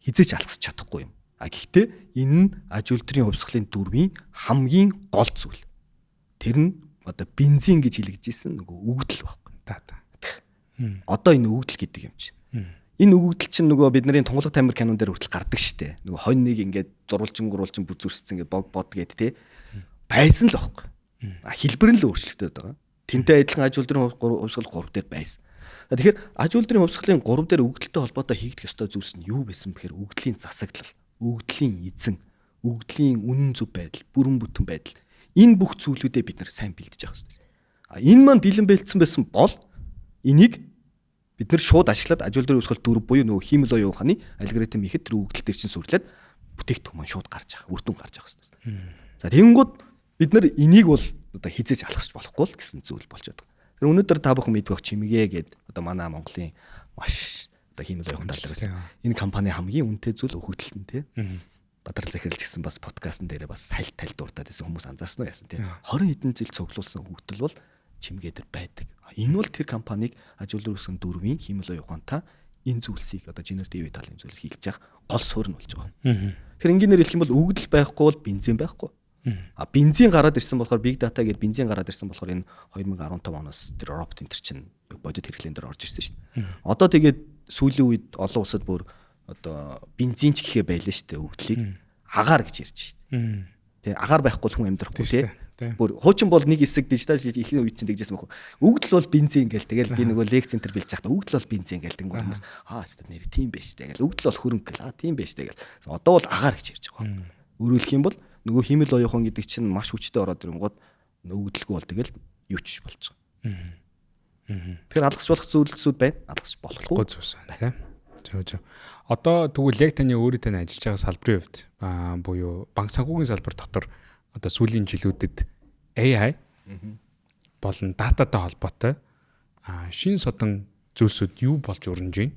Хизээч алхаж чадахгүй юм. Гэхдээ энэ нь аж үйлдвэрийн хувьсгалын 4-ийн хамгийн гол зүйл. Тэр нь одоо бензин гэж хэлэгдэжсэн нөгөө өгөгдөл байхгүй. Одоо энэ өгөгдөл гэдэг юм чинь. Энэ өгөгдөл чинь нөгөө бидний тунгалаг тамир кинон дээр хүртэл гардаг штэ. Нөгөө хонь нэг ингээд зурулжин бүзүрсцэн ингээд бод гэд те. Байсан л байхгүй. Хэлбэр нь л өөрчлөгдөд байгаа. Тэнтэй адилхан аж үйлдвэрийн хувьсгал 3 дээр байсан. Тэгэхээр аж үйлдвэрийн хувьсгалын 3 дээр өгөгдөлтэй холбоотой хийгдэх ёстой зүйлс нь юу байсан бэхээр өгөгдлийн засаглал, өгөгдлийн эзэн, өгөгдлийн үнэн зөв байдал, бүрэн бүтэн байдал. Энэ бүх зүйлүүдээ бид нар сайн бэлдэж явах хэрэгтэй. Энэ маань бэлэн бэлдсэн байсан бол энийг бид нар шууд ашиглаад аж үйлдвэрийн хувьсгал 4 буюу нөгөө хиймэл оюун ухааны алгоритм ихэд тэр өгөгдөл төр чинь сурлаад бүтээгдэхүүн маань шууд гарч байгаа, үр дүн гарч байгаа хэрэгтэй. За тэгэнгүүт бид нар энийг бол одоо хизээж алхасч болохгүй л гэсэн зүйл болж байгаа. Тэр өнөөдөр та бүхэн мэдвэх чимгээ гээд одоо манай Монголын маш одоо хиймэл оюун талаар байсан. Энэ компани хамгийн үнэтэй зүйл өгөгдөлт нь тий. Бадрал захиралч гэсэн бас подкастн дээр бас саль таль дуртаад байсан хүмүүс анзаарсан уу яасан тий. 20 хэдэн жил цуглуулсан өгөгдөл бол чимгээ дээр байдаг. Энэ бол тэр компаниг аж үйлдвэрийн 4-ийн хиймэл оюун ухаантай энэ зүйлсийг одоо генератив талын зүйл хийлж явах гол суурь нь болж байгаа. Тэгэхээр энгийнээр хэлэх юм бол өгөгдөл байхгүй бол бензин байхгүй. Бензин гараад ирсэн болохоор big data гэдэг бензин гараад ирсэн болохоор энэ 2015 оноос тэр робот энэ чинь бодит хэрэглэн дээр орж ирсэн шүү дээ. Одоо тэгээд сүүлийн үед олон улсад бүр одоо бензинч гэхээ байлаа шүү дээ өгөгдлийг агаар гэж ярьж шүү дээ. Тэгээ агаар байхгүй хүн амьдрахгүй тий. Бүр хуучин бол нэг хэсэг дижитал ихний үед чинь тэгжсэн байхгүй. Өгөгдөл бол бензин гээл тэгэл би нөгөө лекц центр бэлж захта өгөгдөл бол бензин гээл тэнгуү хүмүүс хэвээр нэр тийм байж тээ гэл өгөгдөл бол хөрөнгө гэл тийм байж тээ гэл. Одоо бол агаар гэж ярьж байгаа. Өөрөөлөх юм бол нөгөө хиймэл оюухан гэдэг чинь маш хүчтэй ороод ирэнгууд нөгөөдлгүй бол тэгэл юуч болж байгаа. Тэгэхээр алгасч болох зүйлсүүд байна. Алгасч болохгүй зүйлс байна тийм. Зөв. Одоо тэгвэл яг таны өөрөө тань ажиллаж байгаа салбарын хувьд буюу банк санхүүгийн салбар дотор одоо сүүлийн жилүүдэд AI болон дататай холбоотой шин содон зүйлсүүд юу болж өрнөж байна?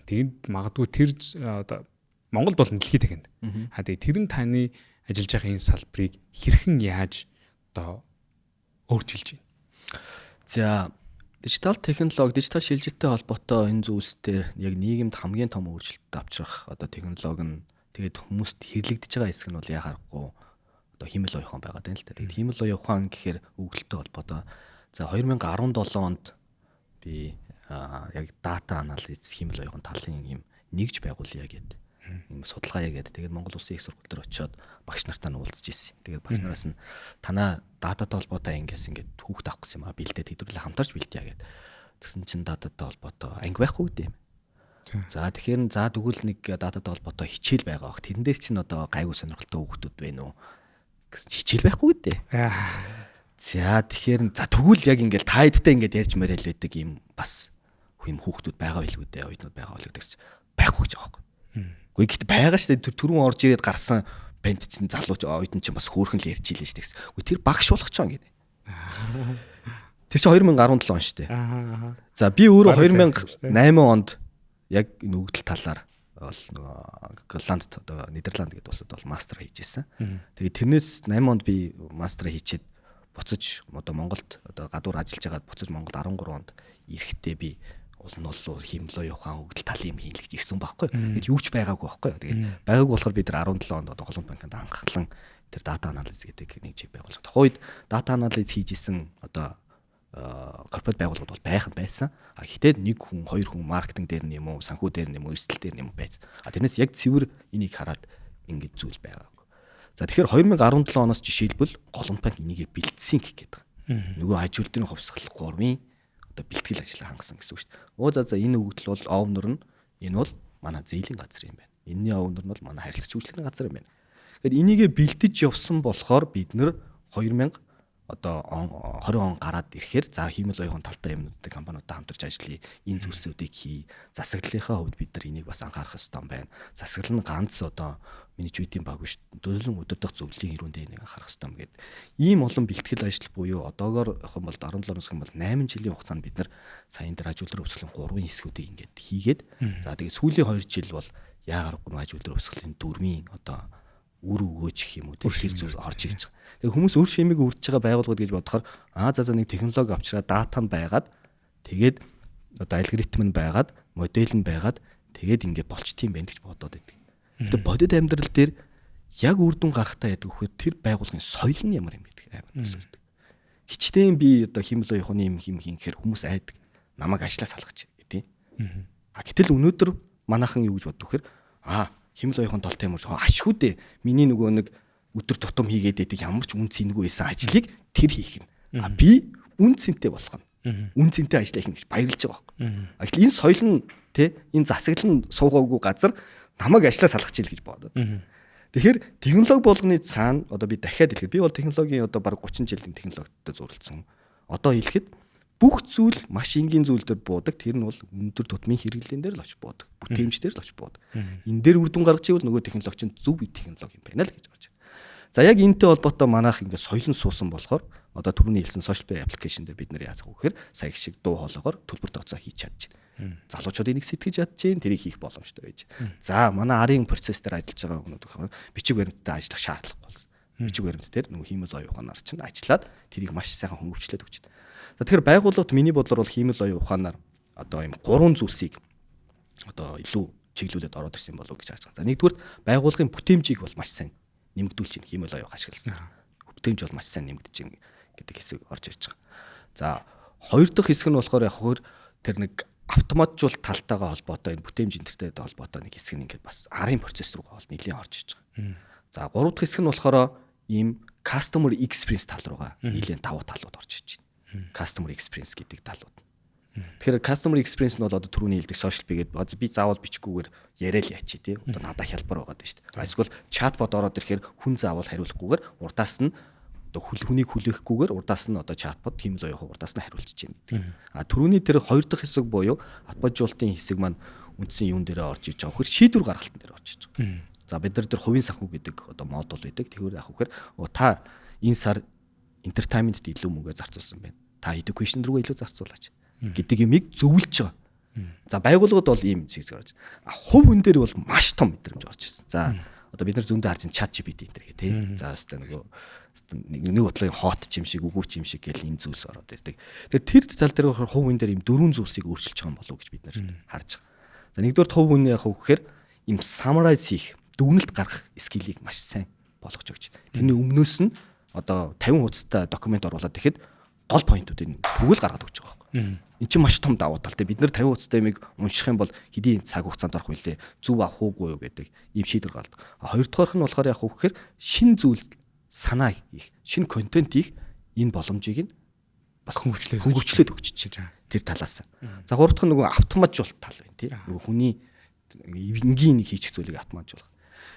Тэгэд магадгүй тэр одоо Монголд болон дэлхийд тэгэнд. Тэгээ тэр нь таны ажиллаж байгаа энэ салбарыг хэрхэн яаж одоо өөрчилж байна? За дижитал технологи, дижитал шилжилттэй холбоотой энэ зүйлсээр яг нийгэмд хамгийн том өөрчлөлт авчрах одоо технологи нь тэгээд хүмүүст хэрлэгдэж байгаа хэсэг нь бол яа харахгүй одоо хиймэл оюун ухаан байгаа даа л та. Тэгээд хиймэл оюун ухаан гэхээр өгөгдөлтэй холбоотой. За 2017 онд би яг дата анализ хиймэл оюун талын юм нэгж байгуулъя гэдэг юм судалгаа яагаад тэгээд Монгол Улсын их сургууль дээр очиод багш нартай нь уулзж ирсэн. Тэгээд багш нараас нь танаа дататай холбоотой ангиас ингээд хүүхд авах гэсэн юм аа бэлдээд хэдүүлээ хамтарч бэлдъя гэдэг. Тэгсэн чинь дататай холбоотой анги байхгүй гэдэг юм. За тэгэхээр тэгвэл нэг дататай холбоотой хичээл байгаа бах. Тэрэн дээр чинь одоо гайгүй сонирхолтой хүүхдүүд байна уу гэсэн хичээл байхгүй гэдэг. За тэгэхээр тэгвэл яг ингээд таадтай ингээд ярьж мэрэл байдаг юм бас юм хүүхдүүд байгаа билгүй дээ. Оюутнууд байгаа билүү гэсэн байхгүй гэж байгаа байхгүй. Гэхдээ ихт байгаа шүү дээ. Түрүүн орж ирээд гарсан банд чинь залууч оюутан чинь бас хөөрхөн л ярьж илээ шүү дээ. Үгүй тэр багш болох ч юм гэдэг. Тэр чинь 2017 он шүү дээ. За би өөрөө 2008 онд яг энэ өгөгдөл талаар бол Голланд одоо Нидерланд гэдэг улсад бол мастер хийж ирсэн. Тэгээд тэрнээс 8 онд би мастер хийчихэд буцаж одоо Монголд одоо гадуур ажиллаж байгаад буцаж Монголд 13 онд ирэхдээ би уул хиймэл оюун ухаан өгдөл талын юм хийлгэж ирсэн байхгүй. Тэгээд юу ч байгаагүй байхгүй. Тэгээд байгаагүй болохоор бид нар 17 онд одоо Голланд банкнд анхаглан тэр дата анализ гэдэг нэг чиг байгуулсан. Тухайд дата анализ хийж исэн одоо корпорат байгууллагууд бол байсан. Гэхдээ нэг хүн, хоёр хүн маркетинг дээр нь юм уу, санхүү дээр нь юм уу, эрсдэл дээр нь юм байсан. Тэрнээс яг цэвэр энийг хараад ингэж зүйл байгаагүй. За тэгэхээр 2017 оноос жишээлбэл Голланд банк энийг бэлдсэн гэх гээд байгаа. Нөгөө аж үйлдвэрийн хувьсгал 3-ын одоо бэлтгэл ажлаа хангасан гэсэн үг шүү дээ. За энэ өгөгдөл бол овнор нь энэ бол манай зээлийн газар юм байна. Энэний овнор нь бол манай харилцагч үйлчлэгийн газар юм байна. Тэгэхээр энийгээ бэлдэж явсан болохоор бид нэр 2017 одоо 20 он гараад ирэхээр за хиймэл оюун талтай юмнуудтай компаниудтай хамтарч ажиллая. Энэ зүйлсүүдийг хий. Засаглалынхаа хувьд бид нар энийг бас анхаарах ёстой юм байна. Засаглал нь ганц одоо менежментийн баг биш. Төлөвлөн удирдах зөвлөлийн хэрэгүндээ энийг анхаарах ёстой юм гээд. Ийм олон бэлтгэл ажил буюу одоогоор явах юм бол 17 оноос юм бол 8 жилийн хугацаанд бид нар саяын дээр аж үйлдвэр өвсгөлийн 3 хэсгүүдийг ингээд хийгээд за тэгээд сүүлийн 2 жил бол яагаад аж үйлдвэр өвсгөлийн 4-ийн одоо үр өгөөж гэх юм уу тэр зүйл орж ирж байгаа. Тэгээ хүмүүс үр шимийг үрдэж байгаа байгууллагууд гэж бодохоор за нэг технологи авчраа дата нь байгаад тэгээд одоо алгоритм нь байгаад модель нь байгаад тэгээд ингээд болчтiin байх гэж бодоод байдаг. Гэтэ бодит амьдрал дээр яг үр дүн гарахтаа яадаг вэхээр тэр байгууллагын соёл нь ямар юм гэдэг амар зүйлдэг. Хичнээн би одоо химэл оюуны юм хийхээр хүмүүс айдаг. Намайг ажлаа салгаж гэдэг. Гэтэл өнөөдөр манайхан юу гэж боддог вэхээр химэл оюуны толтой юм уу ашгүй дээ. Миний нөгөө нэг өдөр тутам хийгээд байдаг ямар ч үн цэнгүй байсан ажлыг тэр хийх нь. Би үн цэнтэй болох нь. Үн цэнтэй ажиллах гэж баярлж байгаа байхгүй. Гэтэл энэ соёл нь энэ засаглал нь суугаагүй газар намайг ажлаа салгах чийл гэж бодоод. Тэгэхээр технологи болгоны цаана одоо би дахиад хэлэхэд би бол технологийн одоо баг 30 жилийн технологитой зуралсан. Одоо хэлэхэд бүх зүйл машингийн зүйл дээр буудаг. Тэр нь бол өндөр тутмын хэрэглэн дээр л очиж буудаг. Бүтээмж дээр л очиж буудаг. Энэ дээр үр дүн гаргаж ивэл нөгөө технологи чинь зөв технологи юм байна л гэж бодож байна. За яг энэтэй холбоотой манайх ингээд соёл нь суусан болохоор одоо түрүүний хэлсэн social media application дээр бид нар яаж авах вэ гэхээр сая шиг дуу хоолойгоор төлбөр тооцоо хийж чадчих. Залуучууд энийг сэтгэж чадчих, тэрийг хийх боломжтой байж. За манай арын процесс дээр ажиллаж байгаа хүмүүс гэхээр бичиг баримттай ажиллах шаардлагагүй болсон. Бичиг баримт дээр нөгөө хиймэл оюун ухаанаар чинь ажиллаад тэрийг маш сайхан хөнгөвчлээд өгч байна. За тэгэхээр байгууллагт миний бодлоор бол хиймэл оюун ухаанаар одоо ийм 3 зүйлсийг одоо илүү чиглүүлээд ороод ирсэн болов уу гэж харж байгаа. За нэгдүгээр байгууллагын бүтээмжийг бол маш сайн нэмэгдүүлж байна хиймэл оюун ашигласан. Бүтээмж бол маш сайн нэмэгдэж байна гэдэг хэсэг орж ирж байгаа. За хоёр дахь хэсэг нь болохоор яг хөр тэр нэг автоматжуулалт талтайгаа холбоотой энэ бүтээмж интернеттэй холбоотой нэг хэсэг нь ингээд бас арын процесс руугаа бол нэлээд орж ирж байгаа. За гурав дахь хэсэг нь болохоор ийм customer experience тал руугаа нэлээд давуу талууд орж ирж байна. Customer experience гэдэг талууд. Тэгэхээр customer experience нь бол одоо түрүүний хэлдэг social бигээд би заавал бичгүүгээр яриад яачи тий. Одоо надад хялбар байгаа даа шүү дээ. Эсвэл чатбот ороод ирэхээр хүн заавал хариулахгүйгээр урдаас нь одоо хүнийг хүлээхгүйгээр урдаас нь одоо чатбот хэмэл оюухан урдаас нь хариулж чинь гэдэг. Түрүүний тэр хоёр дахь хэсэг буюу автоматжуулалтын хэсэг маань үндсэн юун дээрээ орж иж байгаа. Тэгэхээр шийдвэр гаргалтын дээр орж иж байгаа. За бид нар тэр хувийн санхүү гэдэг одоо модуль байдаг. Тэгэхээр яах вэ гэхээр та энэ сар entertainment-д илүү мөнгө зарцуулсан байна. Та education руу илүү зарцуулаач гэдэг юмыг зөвлөж байгаа. За байгууллагууд бол ийм зүйл гарч. Хувь хүн дээр бол маш том мэдрэмж орж ирсэн. За одоо бид нар зөндөө харж чат GPT энэ төр гэх тий. За өстой нэг бодлогын хот чим шиг үгүйч чим шиг гэл энэ зүйлс ороод ирдэг. Тэгэхээр тэр тал дээр хувь хүн дээр ийм 4 зүйлсийг өөрчилж байгаа юм болов уу гэж бид нар харж байгаа. За нэгдүгээр хувь хүн яг гэхээр ийм summarize хийх, дүгнэлт гаргах скиллийг маш сайн болгож өгч. Тэрний өмнөөс нь одоо 50 хуудастай документ оруулаад ирэхэд гол поинтуудыг түгэл гаргаад өгч байгаа байхгүй. Энд чинь маш том давуу талтай. Бид нэр 50 хуудастай юмыг унших юм бол хэдийн цаг хугацаанд орох вэ? Зүв авах уугүй юу гэдэг ийм шийдвэр гаргадаг. Хоёрдугаарх нь болохоор яг хөөхөр шин зүйл санаа их, шин контент их энэ боломжийг нь бас хөнгөвчлээд өгч чинь тэр талаас. За гурав дахь нь нөгөө автоматжуулалт тал байна тий. Нөгөө хүний энгийн нэг хийчих зүйлийг автоматжуулах.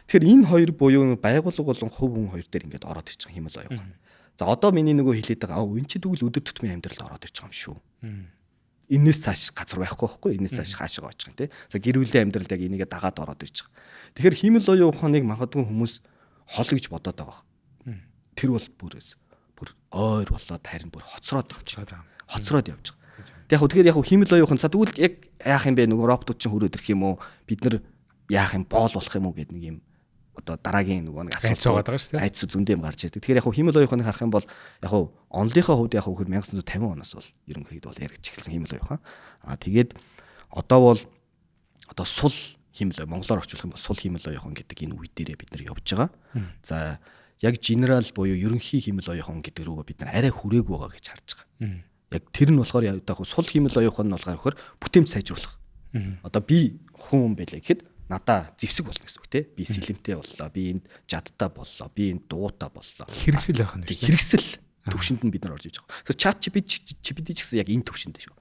Тэгэхээр энэ хоёр буюу байгууллага болон хувь хүн хоёр дээр ингээд ороод ирж байгаа юм л оюун. За одоо миний нөгөө хэлээд байгаа энэ чи тэгвэл өдөр тутмын амьдралд ороод ирж байгаа юм шүү. Энээс цааш газар байхгүй байхгүй. Энээс цааш хаашаа очих юм те. За гэр бүлийн амьдралд яг энийгээ дагаад ороод ирж байгаа. Тэгэхээр хиймэл оюун ухааныг магадгүй хүмүүс хол гэж бодоод байгаа. Тэр бол бүр ойр болоод харин бүр хоцроод байгаа. Хоцроод явж байгаа. Тэгэхээр яг хиймэл оюун ухаан за тэгвэл яг яах юм бэ нөгөө роботууд чинь хөрөөд ирэх юм уу? Бид нар яах юм боол болох юм уу гэдэг нэг юм одоо дараагийн нөгөө нэг асуулт байгаа шүү дээ. Айц зөндөө юм гарч ирдэг. Тэгэхээр яг хиймэл оюуханыг харах юм бол яг онлынхаа хувьд яг хөр 1950 оноос бол ерөнхийдөө бол яригч эхэлсэн хиймэл оюухан. Тэгээд одоо бол одоо сул хиймэл монголоор орчуулах юм бол сул хиймэл оюухан гэдэг энэ үе дээрээ бид нар явж байгаа. За яг генерал буюу ерөнхий хиймэл оюухан гэдэг рүүгээ бид нар арай хүрээгүй байгаа гэж харж байгаа. Яг тэр нь болохоор яг сул хиймэл оюухан нь болохоор бүтээмж сайжруулах. Одоо би хүн байлаа гэхэд надаа зэвсэг болно гэсэн үг тий. Би сэлэмтэй боллоо. Би энд жадтай боллоо. Би энд дуутай боллоо. Хэрэгсэл байх нь шүү. Хэрэгсэл төвшөнд нь бид нар орж иж байгаа. Тэгэхээр чат GPT ч гэсэн яг энэ төвшөнд шүү.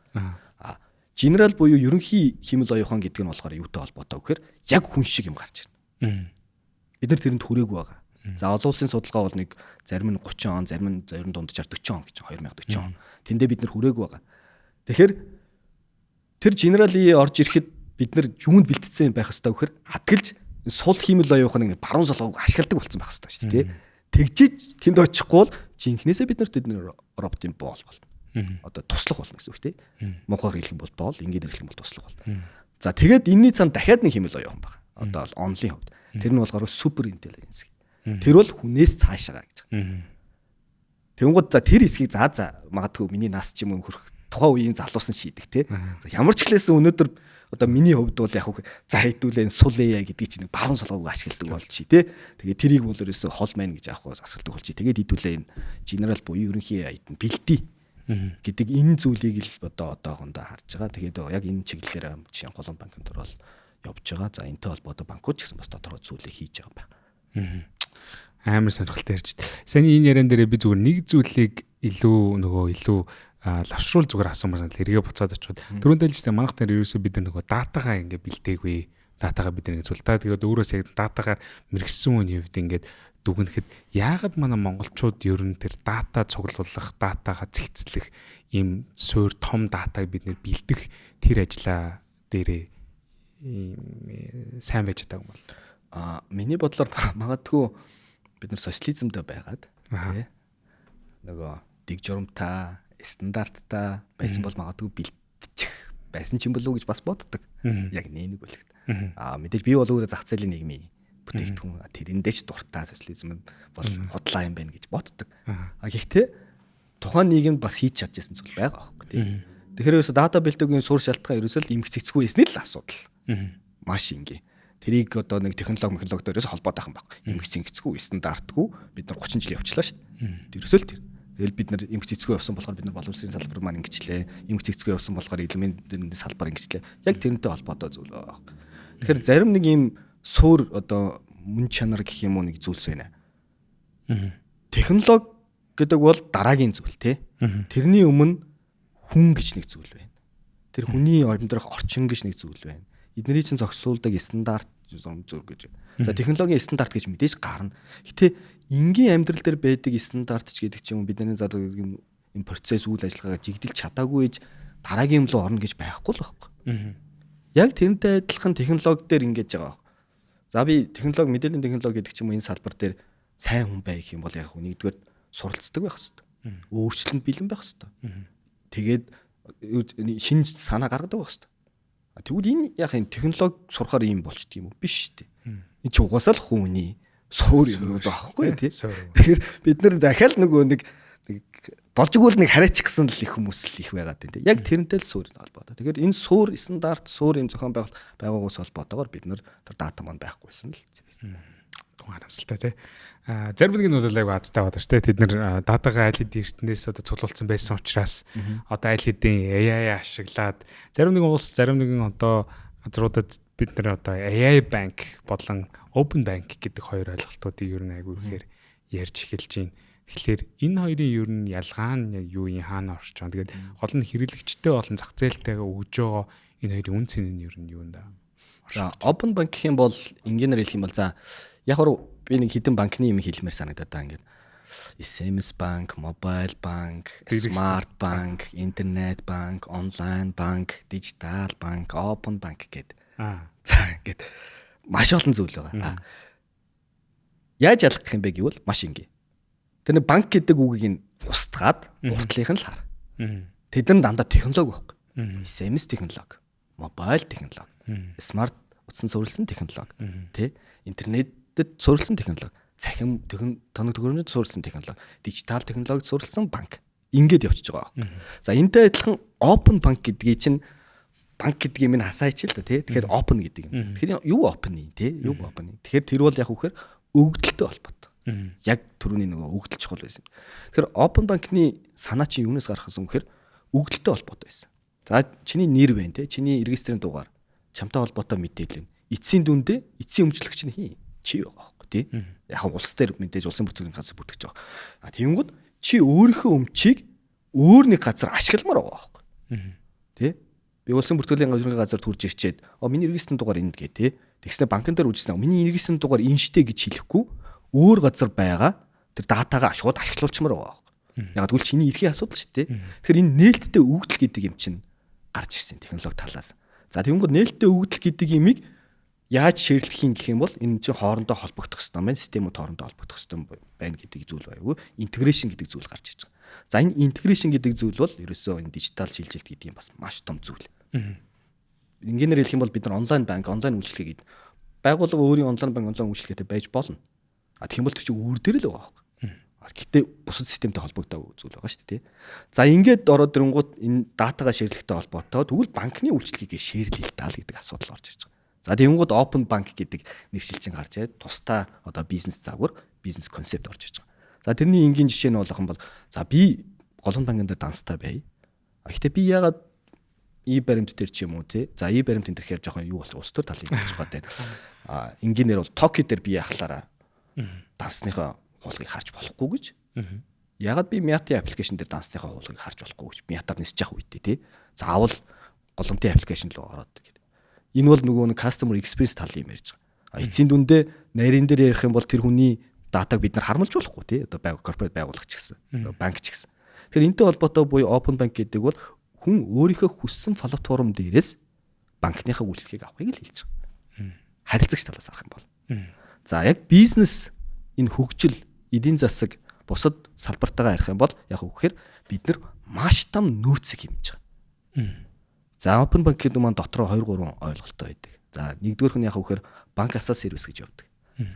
Генерал буюу ерөнхий хиймэл оюухан гэдэг нь болохоор юутай холбоотой гэхээр яг хүн шиг юм гарч ирнэ. Бид нар тэрэнд хүрээгүй байгаа. За олон улсын судалгаа бол нэг зарим нь 30 он, зарим нь дунджаар 40 он гэж 2040 он. Тэндээ бид нар хүрээгүй байгаа. Тэгэхээр тэр General E орж ирэхэд бид нар юунд бэлтгэсэн байх хэвээр вөхөр хатгалж сул хиймэл оюух нэг баруун солгоог ашигладаг болсон байх хэвээр шүү дээ. Тэгжиж тэнд очихгүй бол жинхнээсээ бид нар роботын боол болно. Одоо туслах болно гэсэн үг тийм. Монголоор хэлэх бол боол, ингээр хэлэх бол туслах болно. За тэгээд энэний цаана дахиад нэг хэмэл оюухан байна. Одоо онлын хувьд. Тэр нь болохоор супер интеллигенс. Тэр бол хүнээс цаашаа гэж. Тэнгууд за тэр хэсгийг магадгүй миний нас ч юм уу хөрөх тухайн үеийн залуусан шийдэг те. Ямар ч хэлсэн өнөөдөр одоо миний хувьд бол яг за хэдүүлээ сул яа гэдгийг чинь баруун солгоог ашигладаг болчих те. Тэгээд тэрийг бол ерөөсө хол мэн гэж авах асуултыг болчих. Тэгээд хэдүүлээ энэ генерал буюу ерөнхий аяд нь бэлдээ гэдэг энэ зүйлийг л одоохондоо харж байгаа. Тэгээд яг энэ чиглэлээр жишээ нь Голланд банкнд орол явж байгаа. За энэтэй холбоотой банкуд ч гэсэн бас тодорхой зүйлийг хийж байгаа юм байна. Амар сонирхолтой ярьж байна. Саяны энэ яриан дээр би зүгээр нэг зүйлийг илүү лавшруул зүгээр асуумаар санал эргээ буцаад очиод түрүүндээ л ч манайх дээр ерөөсөө бид нөгөө датагаа ингээ бэлдээгүй. Датагаа бид ингээ зултаа тэгээд өөрөөсөө яг датагаар мэрэгсэн үеийн хувьд ингээд дүгнэхэд яагаад манай монголчууд ер нь тэр дата цуглуулах, датагаа цэгцлэх ийм суур том датаг бид нэр бэлдэх тэр ажлаа дээрээ сайн байж байгаа юм бол. Миний бодлоор магадгүй бид нар социализмд байгаад тий нөгөө дэг журамтай, стандарттай байсан бол магадгүй бэлтчих байсан ч юм болов уу гэж бас боддог. Яг нэг үлэгт. Мэдээж би бол өөрөө зах зээлийн нийгмийн бүтээгдэхүүн тэрэндээ ч дуртай социализм бол хотлоо юм байна гэж боддог. Гэхдээ тухайн нийгэмд бас хийж чадчихсан зүйл байгаа байхгүй тий. Тэгэхээр ерөөсө дата бэлтгэхийн суурь шалтгаан ерөөсөө л эмх цэгцгүй эсний л асуудал. Маш ингийн. Тэрийг одоо нэг технологиорээс холбоотой байх юм байна. Эмх цэгцгүй, стандартгүй бид нар 30 жил явчлаа шүү дээ. Ерөөсөө л тэр. Тэгэл бид нар эмх цэгцгүй явсан болохоор бид нар боловсролын салбар маань ингэчлээ. Эмх цэгцгүй явсан болохоор элементийн салбар ингэчлээ. Яг тэрнтэй холбоотой зүйл байгаа. Тэгэхээр зарим нэг ийм суур одоо мөн чанар гэх юм уу нэг зүйлс байна. Технологи гэдэг бол дараагийн зүйл тий. Тэрний өмнө хүн гэж нэг зүйл байна. Тэр хүний амьдрах орчин гэж нэг зүйл байна. Эдний чинь зохицуулдаг стандарт зүг гэж. За технологийн стандарт гэж мэдээж гарна. Гэтэ энгийн амьдрал дээр байдаг стандарт ч гэдэг чинь бидний заадаг энэ процесс үйл ажиллагаагаа жигдэлж чадаагүй гэж дараагийн юм руу орно гэж байхгүй л байхгүй. Яг тэрнтэй адилхан технологи дээр ингэж байгаа байхгүй. За би технологи, мэдээллийн технологи гэдэг ч юм уу энэ салбар дээр сайн хүн бай гэх юм бол яг нэгдүгээр суралцдаг байх хэрэгтэй. Өөрчлөлтөнд бэлэн байх хэрэгтэй. Тэгээд шинэ санаа гаргадаг байх хэрэгтэй. Тэгвэл энэ яг энэ технологи сурахаар юм болчдөг юм уу? Биш шүү дээ. Энэ ч угаасаа л хүний суур юмнууд байхгүй тий. Тэгэхээр бид нар дахиад нөгөө нэг болж игэл нэг хараач гэсэн л их хүмүүс л их байгаад байна тий. Яг тэрнтэй л суурь холбоотой. Тэгэхээр энэ суур стандарт, суур юм зохион байгуулалтаас холбоотойгоор бид нар тэр дата маань байхгүйсэн л. Харамсалтай тий. Зарим нэг нь бол айгу азтай байдаг шүү дээ. Тэд нэр датагаа аль хэдийн эртнээс одоо цуглуулсан байсан учраас одоо аль хэдийн AI ашиглаад зарим нэгэн улс, зарим нэгэн одоо газруудад бид нэр одоо AI банк болон Open bank гэдэг хоёр ойлголтуудыг ер нь айгу ихээр ярьж эхэлж байна. Тэгэхээр энэ хоёрын ер нь ялгаа нь яг юу юм хаана орж байгаа. Тэгээд гол нь хэрэглэгчтэй болон зах зээлтэйгээ өгж байгаа энэ хоёрын үн цэн нь ер нь юу юм да. За Open bank гэх юм бол энгийнээр хэлэх юм бол за яг би нэг хідэн банкны юм хэлмээр санагдаад байгаа ингээд SMS банк, мобайл банк, смарт банк, интернет банк, онлайн банк, дижитал банк, Open банк гэдэг. За ингээд маш олон зүйл байгаа. Яаж ялгах юм бэ гэвэл маш энгийн. Тэр банк гэдэг үгийг нь устгаад уртлынх нь л хар. Тэд нар дандаа технологи байхгүй. SMS технологи, мобайл технологи, смарт утсан суурилсан технологи, тэ интернетэд суурилсан технологи, цахим тоног төгрөмжөнд суурилсан технологи, дижитал технологид суурилсан банк. Ингээд явчихж байгаа байхгүй. За энэтэй адилхан Open банк гэдгийг чинь банк гэдэг юм хасаач л да тий. Тэгэхээр Open гэдэг юм. Тэгэхээр юу Open юм тий? Юу Open юм. Тэгэхээр тэр бол яг үхээр өгөгдөлтөй холбоотой. Яг түрүүний нөгөө өгөгдөл чухал байсан. Тэгэхээр Open банкны санаа чинь юунаас гарахсан гэхээр өгөгдөлтөй холбоотой байсан. За чиний нэр байна тий. Чиний регистрийн дугаар, чамтай холбоотой мэдээлэл нь. Эцсийн дүндээ эцсийн өмчлөгч нь хий? Чи байгаа байхгүй тий. Яг улс дээр мэдээж улсын бүртгэлийн газар бүртгэж байгаа. Тэгэнгүүт чи өөрийнхөө өмчийг өөр нэг газар ашигламаар байгаа байхгүй. Тий? Би улсын бүртгэлийн газар төрж ирчээд миний регистрийн дугаар энд гээ тий. Тэгснэ банкн дээр үжсэн. Миний регистрийн дугаар энэ штэ гэж хэлэхгүй өөр газар байгаа тэр датагаа шууд ашиглуулчмаар байгаа. Яг тэгвэл чиний эрхийн асуудал шүү дээ. Тэгэхээр энэ нээлттэй өгөгдөл гэдэг юм чинь гарч ирсэн технологи талаас. За тэгэнгүүт нээлттэй өгөгдөл гэдэг имийг яаж ширлэх юм гэх юм бол энэ чинь хоорондоо холбогдох хэрэгтэй байна. Системүүд хоорондоо холбогдох хэрэгтэй байна гэдэг зүйл байгагүй. Интеграшн гэдэг зүйл гарч ирж байгаа. За энэ интеграшн гэдэг зүйл бол ерөөсөө энэ дижитал шилжилт гэдэг юм бас маш том зүйл. Ингээр хэлэх юм бол бид нар онлайн банк, онлайн үйлчилгээ гэдэг байгууллага өөрийн онлайн банк, онлайн үйлчилгээтэй байж болно. Тэгэх юм бол тэр чинь өөр дээр л байгаа байхгүй. Гэтэ бусад системтэй холбогддог зүйл байгаа шүү дээ. За ингээд ороод ирэнгүүт энэ датагаа ширлэхтэй холбоотой тэгвэл банкны үйлчилгээгээ ширлэе таа л гэдэг асуудал орж ирж байгаа. За тэгэнгүүт open bank гэдэг нэршилчин гарч ирээд тусдаа одоо бизнес загвар, бизнес концепт орж ирж байгаа. За тэрний энгийн жишээ нь болох юм бол за би голланд банкн дээр данстай бай. Гэхдээ би ягаад баримт дээр ч юм уу тий. За баримт энэ төр хэрэг жоохон юу болж улс төр талыг болж байгаа те. Энгийнээр бол Токио дээр би яхахлаараа дансныхаа хуулгыг харж болохгүй гэж. Ягаад би Miata аппликейшн дээр дансныхаа хуулгыг харж болохгүй гэж Miata-р нисэж явах үедээ тий. Заавал голомтын аппликейшн руу ороод гэдэг. Энэ бол нөгөө нэг customer experience талын юм ярьж байгаа. Эцсийн дүндээ нарийн дээр ярих юм бол тэр хүний датаг бид нар харамлж болохгүй тий. Одоо corporate байгууллага ч гэсэн, банк ч гэсэн. Тэгэхээр энэтэй холбоотой буюу open bank гэдэг бол хүн өөрийнхөө хүссэн платформ дээрээс банкныхаа үйлчлэгийг авахыг л хэлж байгаа. Харилцагч талаас харах юм бол. За яг бизнес энэ хөгжил, эдийн засаг, бусад салбартайгаа ярих юм бол яг үгээр бид нар маш том нөөцийг хэмжиж байгаа. За open bank гэдэг маань дотроо 2-3 ойлголттой байдаг. За нэгдүгээр нь яг үгээр банк асаа сервис гэж явдаг.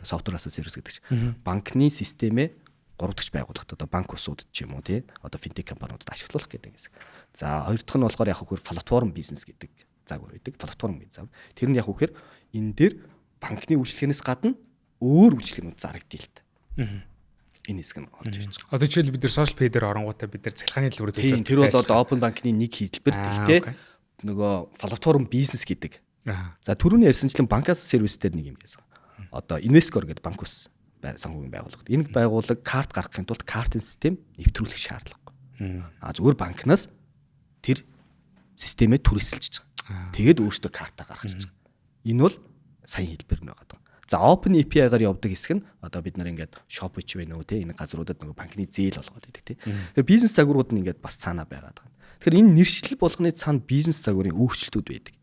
Софтвер асаа сервис гэдэг чинь банкны системээ 3 дахь байгууллагад одоо банк усууд ч юм уу тий одоо финтек компаниудад ашиглуулах гэдэг юм. За хоёр дахь нь болохоор яг үгээр платформ бизнес гэдэг загвар байдаг. Платформ гэдэг загвар. Тэр нь яг үгээр энэ дээр банкны үйлчлэгээс гадна өөр үйлчлэгнүүд зарагдъя л та. Энэ хэсэг нь орж ирж байгаа. Одоо жишээл бид нар social pay дээр оронгуудаа бид нар цахилгааны дэлгүүрүүд хийж байгаа. Тэр бол одоо open банкны нэг хэлбэр гэхдээ нөгөө платформ бизнес гэдэг. За түрүүний ярьсанчлан банкас сервис дээр нэг юм гэсэн. Одоо Invescore гэдэг банк ус санхүүгийн байгууллага. Энэ байгууллага карт гаргахын тулд картын систем нэвтрүүлэх шаардлагагүй. Зүгээр банкнаас тэр системээ түрээсэлж байгаа. Тэгээд өөртөө карта гаргаж байгаа. Энэ бол сайн хэлбэр нь байгаа. За Open API-гаар явдаг хэсэг нь одоо бид нар ингээд shop ч вэ нөө те энэ газруудад нөгөө банкны зээл болгоод байдаг те. Тэгэхээр бизнес загварууд нь ингээд бас цаанаа байгаад байгаа. Тэгэхээр энэ нэршил болгоны цаана бизнес загварын өөрчлөлтүүд байдаг.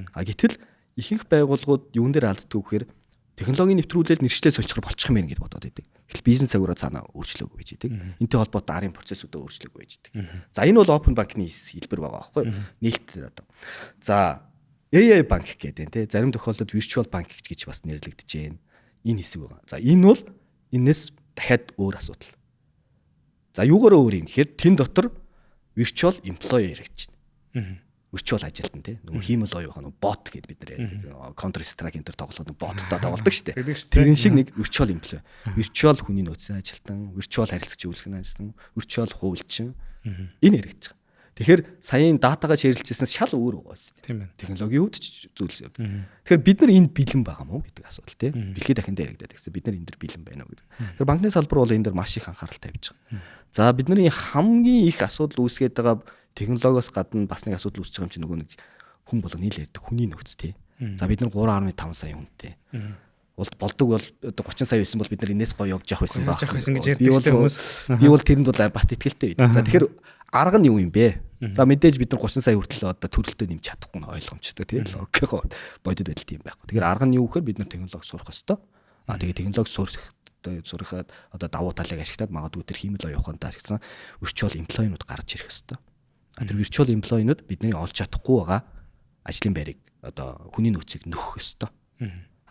Гэтэл ихэнх байгууллагууд юун дээр алддаг вэхээр технологийн нэвтрүүлэл нэршлээ солиchоор болчих юм гээд бодоод байдаг. Эхлээд бизнес загвараа цаанаа өөрчлөөгүй байж байдаг. Энтэй холбоотой арын процессуудаа өөрчлөөгүй байж байдаг. За энэ бол open банкны хэлбэр байгаа байхгүй юу? Нээлттэй одоо. За AI банк гэдэг те зарим тохиолдолд virtual bank гэж бас нэрлэгдэж байна. Энэ хэсэг байгаа. За энэ бол энэс дахиад өөр асуудал. За юугаар өөр юм гэхээр тэн дотор virtual employee хэрэгж байна. Virtual ажилтан те нөгөө хиймэл оюухан bot гэд бид нар ярьдаг. Counter Strike энэ төр тоглоод боттой тоглодог шүү дээ. Тэрэн шиг нэг virtual employee. Virtual хүний нөөцийн ажилтан, virtual харилцагчийн үйлчлэгний ажилтан, virtual хуульчин энэ хэрэгж байгаа. Тэгэхээр саяын датагаа ширэлжсэнээс шал өөр байгаа байсан. Тийм байна. Технологийн үед зүйлс явдаг. Тэгэхээр бид нар энд бэлэн байгаа мó гэдэг асуулт тийм. Дэлхийд дахин дээр яригдаад гэсэн. Бид нар энэ дэр бэлэн байна уу гэдэг. Тэгэхээр банкны салбар бол энэ дэр маш их анхаарал тавьж байгаа. За бидний хамгийн их асуудал үүсгээд байгаа технологиос гадна бас нэг асуудал үүсэж байгаа юм чинь нөгөө нэг хүн болго нийл ярьдаг хүний нөөц тийм. За бид нар 3.5 сая хүнтэй. Болдог бол 30 сая байсан бол бид нар энэс гоё явж явах байсан байх. Гэж ярьдаг хүмүүс. Би бол тэрэнд бол бат итгэлтэй байдаг. За тэгэхээр арга нь юу юм бэ? За мэдээж бид нар 30 сая хүртэл одоо төрөлтөө нэмж чадахгүй нь ойлгомжтой тийм логикоо бодит байдал тийм байхгүй. Тэгэхээр арга нь юу гэхээр бид нар технологи сурах ёстой. Тэгээ технологи сурахад одоо давуу талыг ашиглаад магадгүй тэр хиймэл оюухантай ашигласан virtual employee-нууд гарч ирэх ёстой. Тэр virtual employee-нууд бидний олж чадахгүй байгаа ажлын байрыг одоо хүний нөөцийг нөхөх ёстой.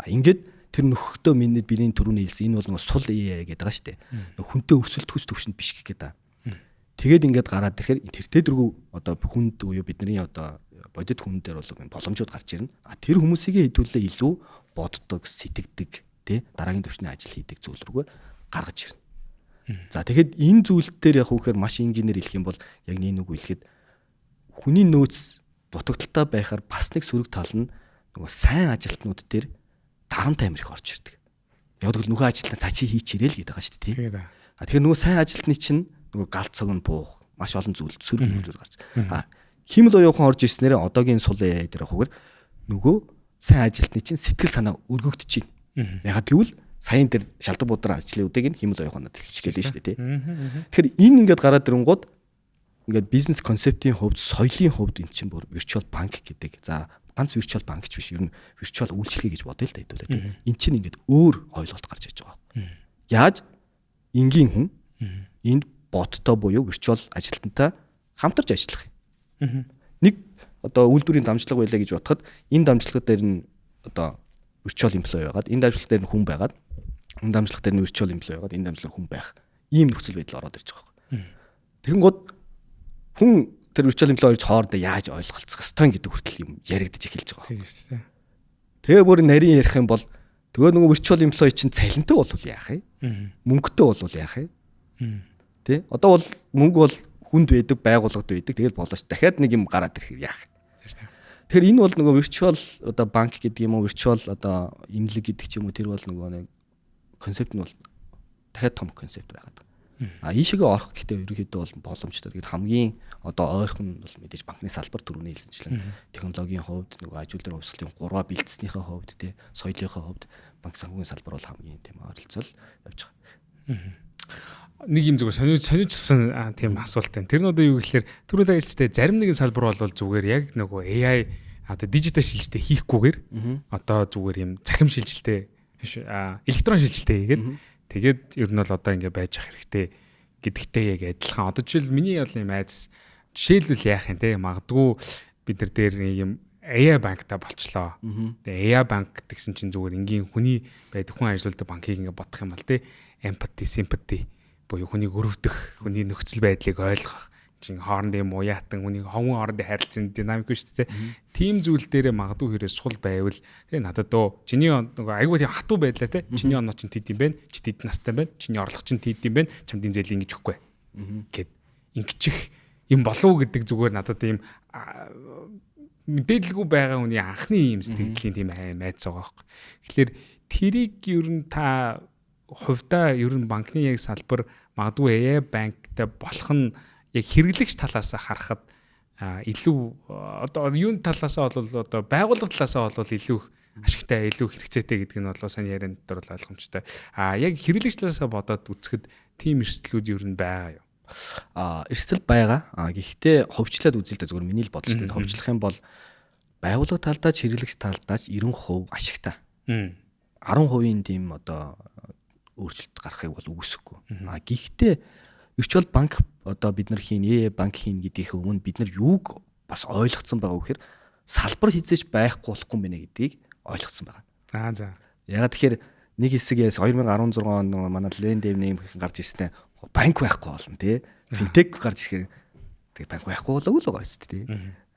Ингээд тэр нөхөхдөө бидний түрүүний хэлсэн энэ бол нэг сул AI гэдэг байгаа шүү дээ. Хүнтэй өрсөлдөх төс төвшөнд биш гэх гээд. Тэгээд ингээд гараад ирэхээр тэртээ дэргүү одоо хүнд буюу бидний одоо бодит хүн дээр бол боломжууд гарч ирнэ. Тэр хүмүүсийг хэдүүлээ илүү боддог, сэтгэдэг, тий дараагийн төвчний ажил хийдэг зүйл рүүгээ гаргаж ирнэ. За тэгэхэд энэ зүйл дээр яг үхээр маш энгийнээр хэлэх юм бол яг нэг үг хэлэхэд хүний нөөц дутагдaltaй байхаар бас нэг сөрөг тал нь нөгөө сайн ажилтнууд дээр дарамт амир их орж ирдэг. Яг л нөгөө ажилтнаа цаашаа хийчихэрэй л гэдэг байгаа шүү дээ, тий. Тэгэхээр нөгөө сайн ажилтны чинь нөгөө галт цог нь буух маш олон зүйл сөрөг зүйлүүд гарч. Хиймэл оюухан орж ирснээр одоогийн сул дээр ахуйгэр нөгөө сайн ажилтны чинь сэтгэл санаа өргөгдөж байна. Ягаад гэвэл саяын дээр шалдаг буудрын ажлуудыг нь хэмэл оюуханад хичгээд шүү дээ тий. Аа. Тэгэхээр энэ ингээд гараад ирэнгууд ингээд бизнес концептийн хувьд, соёлын хувьд эн чинь бүр virtual bank гэдэг. За ганц virtual банк ч биш, ер нь virtual үйлчлэгээ гэж бодъё л да хэдүүлээ тий. Эн чинь ингээд өөр ойлголт гарч иж байгаа юм. Яаж энгийн хүн энд боттой буюу virtual ажилтнтай хамтарч ажиллах юм. Нэг одоо үйлдвэрийн дамжлага байлаа гэж бодоход энэ дамжлага дээр нь одоо virtual employee байгаад, энэ дамжлага дээр нь хүн байгаад, энэ дамжлага дээр нь virtual employee байгаад, энэ дамжлага хүн байх. Ийм нөхцөл байдал ороод ирж байгаа юм. Тэгэнгუთ хүн тэр virtual employee-ч хоорондоо яаж ойлголцох ёстой гэдэг хүртэл юм яригдж эхэлж байгаа. Тийм шүү дээ. Тэгээ бүр нарийн ярих юм бол тэгээ нөгөө virtual employee чинь цалинтай болвол яах юм? Мөнгөтэй болвол яах юм? Тэ? Одоо бол мөнгө бол хүнд байдаг, байгууллагад байдаг. Тэгэл болооч. Дахиад нэг юм гараад ирэх яах юм? Тэгэхээр энэ бол нөгөө virtual одоо банк гэдэг юм уу, virtual одоо имлэг гэдэг ч юм уу, тэр бол нөгөө нэг концепт нь бол дахиад том концепт байгаад. Ийшээгээ орох гэхдээ ерөнхийдөө бол боломжтой. Тэгээд хамгийн одоо ойрхон бол мэдээж банкны салбар түрүүний хэлсэнчлэн технологийн хувьд нөгөө аж үйлдвэр хувьсгалын 3 бэлдснийхээ хувьд тий соёлынхаа хувьд банк санхүүгийн салбар бол хамгийн тийм ойролцоол явж байгаа. Нэг юм зүгээр сониучсан тийм асуулт байна. Тэр нь одоо юу гэхээр түрүү хэлсэтэй зарим нэгэн салбар бол зүгээр яг нөгөө AI одоо дижитал шилжилтээ хийхгүйгээр одоо зүгээр юм цахим шилжилтээ электрон шилжилтээ хийгээд тэгээд ер нь бол одоо ингэ байж ах хэрэгтэй гэдэгтэй яг адилхан. Одоо жишээл миний бол юм айц жишээлбэл яах юм те магадгүй бид нар дээр нэг юм AI банктай болчлоо. Тэгээ AI банк гэсэн чинь зүгээр энгийн хүний байдаг хүн ажилуулдаг банкийг ингэ бодох юм бол те empathy, sympathy буюу хүнийг өрөвдөх, хүний нөхцөл байдлыг ойлгох, чин хоорондын муяатан, хүний ховын хоорондын харилцааны динамик шүү дээ. Тим зүйл дээрээ магадгүй хэрэг сул байвал тэгээ надад дөө чиний нөгөө айгүй тийм хатуу байдлаа те. Чиний оноо чинь тэд юм байна, чи тэд настай байна, чиний орлого чинь тэд юм байна, чамдын зээл ингэж өгөхгүй. Гэт ингэчих юм болов уу гэдэг зүгээр надад тийм мэдээлэлгүй байгаа хүний анхны юм сэтгэлийн тийм айц байгаа байхгүй. Тэгэхээр тэрийг ер нь та хувьдаа ер нь банкны яг салбар магадгүй AI банктай болох нь яг хэрэглэгч талаас харахад илүү одоо юун талаас бол одоо байгууллага талаас бол илүү ашигтай, илүү хэрэгцээтэй гэдэг нь бол сайн ярианд дотор бол ойлгомжтой. Яг хэрэглэгч талаас бодоод үзэхэд тийм эрсдлүүд ер нь байгаа юу? Эрсдэл байгаа. Гэхдээ ховчлаад үзэлтэй зүгээр миний л бодол шүү дээ. Ховчлох юм бол байгууллага талдаа ч хэрэглэгч талдаа ч 90% ашигтай. 10% тийм одоо өөрчлөлт гарахыг бол үгүйсэхгүй. Гэхдээ virtual банк одоо бид нар AI банк хийн гэдгийг өмнө бид нар юуг бас ойлгоцсон байгаа вэ гэхээр салбар хизээж байхгүй болохгүй юм байна гэдгийг ойлгоцсон байгаа. За. Ягаад тэгэхээр нэг хэсгээс 2016 он манай Lendem нэмэх гарч ирсэн банк байхгүй болно тий. Финтек гарч ирэхээр тэг банк байхгүй болов уу л байгаа шүү дээ.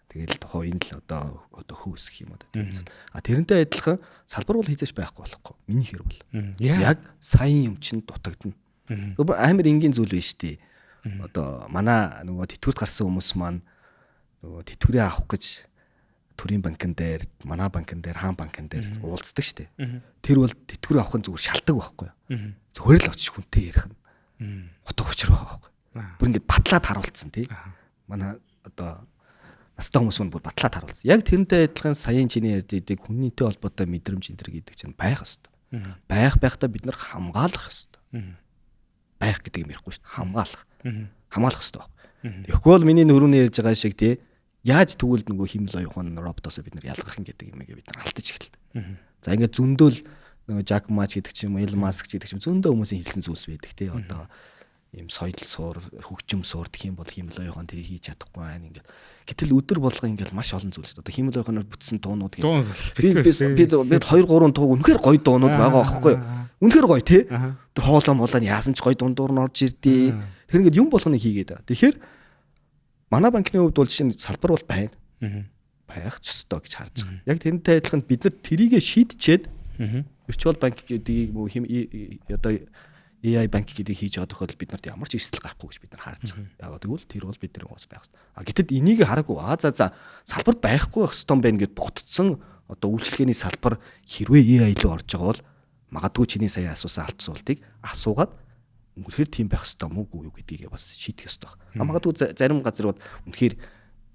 Тэгэл тухайн энэ л одоо хөөсөх юм одоо тийм. Тэрнтэй адилхан салбар бол хизээш байхгүй болохгүй. Миний хэр бол. Яг сайн юм чинь дутагдана. Амар энгийн зүйл биш тий. Одоо манай нөгөө тэтгэврт гарсан хүмүүс маань нөгөө тэтгэврээ авах гэж төрийн банкн дээр, манай банкн дээр, хаан банкн дээр уулздаг штэ. Тэр бол тэтгэврээ авахын зүгээр шалтгаан байхгүй юу? Зүгээр л очиж хүнтэй ярих нь. Утга учир байгаа байхгүй. Бүр ингэж батлаад харуулсан тий. Манай одоо настай хүмүүс мань бүр батлаад харуулсан. Яг тэрнтэй адилхан саяын чиний ярьдаг хүнийтэй холбоотой мэдрэмж энэ гэдэг чинь байх ёстой. Байхдаа бид нар хамгаалах ёстой. Байх гэдэг юм ярихгүй шүү дээ. Хамгаалах. Хамгаалах ёстой баг. Тэгэхгүй бол миний нөрөөний ярьж байгаа шиг тий яаж тэгвэл нөгөө химэл оюухан роботоос бид нар ялгарх юм гэдэг юмыг бид нар алдаж эхэллээ. За ингээд зөндөөл нөгөө Жак Мач гэдэг ч юм уу, Элон Маск гэдэг ч юм зөндөө хүмүүсийн хэлсэн зүйлс байдаг тий. Одоо ийм соёл суур, хөгжим суур гэх юм бол химэл оюухан тэрийг хийж чадахгүй байна ингээд. Гэтэл өдөр болго ингээд маш олон зүйлс. Одоо химэл оюуханаар бүтсэн дуунууд гэдэг. Би 2 3 тууг үнэхээр гоё дуунууд байгаа байхгүй юу? Үнэхээр гоё тий. Тэр хоолоо молоо яасан ч гоё дундуур нь орж ирдээ. Тэр ингээд юм болгоныг хийгээд байгаа. Тэгэхээр манай банкны хувьд бол жишээ нь салбар бол байна. Байх ч ёстой гэж харж байгаа. Яг тэрнтэй адилхан бид нар тэрийгэ шийдчихэд virtual банк гэдгийг одоо AI банк гэдгийг хийж байгаа тохиолдолд бид нарт ямар ч эрсдэл гарахгүй гэж бид нар харж байгаа. Яг тэгвэл тэр бол бидний бас байх хэрэгтэй. Гэтэл энийг хараагүй. За салбар байхгүй байх ёстой юм байна гэд ботцсон одоо үйлчлэгээний салбар хэрвээ AI илүү орж байгаа бол магадгүй чиний сая асуусан албасуултыг асуугаад үнэхээр тийм байх ёстой мүү юу гэдгийг бас шийдэх ёстой. Магадгүй зарим газрууд үнэхээр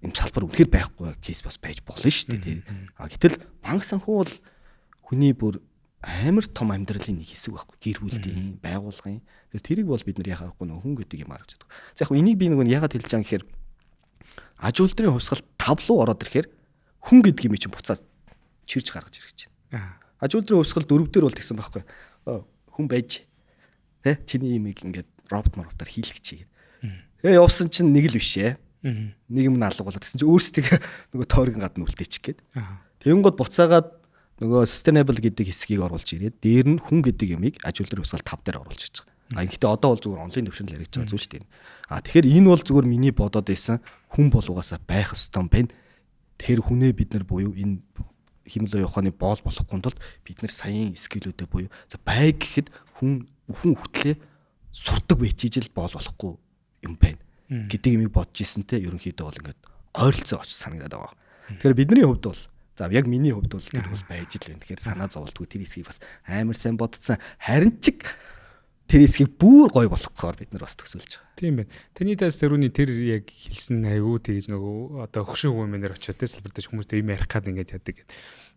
энэ салбар үнэхээр байхгүй кейс бас байж болно шүү дээ тий. Гэтэл банк санхүү бол хүний бүр амар том амьдралын нэг хэсэг байхгүй. Гэр бүлийн, байгууллагын. Тэрийг бол бид нар яхахгүй нөх хүн гэдэг юм харагддаг. За яг энийг би нэг ягаад хэлж байгаа гэхээр аж үйлдвэрийн хувьсгал тавлуу ороод ирэхээр хүн гэдэг юм чинь буцаад чирж гаргаж ирэх чинь. Аж үйлдвэрийн хувьсгал 4 дээр бол тэгсэн байхгүй. Хүн байж тэ чиний имийг ингээд роботаар хийлгэчихье. Тэгээ явсан чинь нэг л биш ээ. Нэг юм алга болоод гэсэн чинь өөрсдөө нөгөө тойргийн гадна үлдээчих гээд. Тэгэнгүүт буцаагаад нөгөө sustainable гэдэг хэсгийг оруулж ирээд дээр нь хүн гэдэг юмыг аж үйлдвэрийн хувьсгал 5 дээр оруулж ирж байгаа. Гэхдээ одоо бол зүгээр онлайн төвшөнд яригдж байгаа зүйл шүү дээ. Тэгэхээр энэ бол зүгээр миний бодоод байсан хүн болгоосаа байх ёстой юм байна. Тэгэхээр хүнээ бид нар буюу энэ химэл ухааны боол болохгүй тулд бид нар саяын скиллүүдээ буюу за бай гэхэд хүн хөтлөө сурдаг байчиж л боол болохгүй юм байна гэдэг юмыг бодож ирсэнтэй ерөнхийдөө бол ингээд ойролцоо очиж санагдаад байгаа. Тэгэхээр бидний хувьд бол за яг миний хувьд бол тэр бол байж л байна. Тэгэхээр санаа зовлтгүй тэр хэсгийг бас амар сайн бодсон. Харин ч тэр хэсгийг бүр гоё болгохоор бид нар бас төсөөлж байгаа. Тийм байна. Таны тас тэрүүний тэр яг хэлсэн аягүй тэгж нөгөө одоо хөшөө хүмүүнээр очиод те салбартаж хүмүүстэй юм ярих гад ингээд яадаг.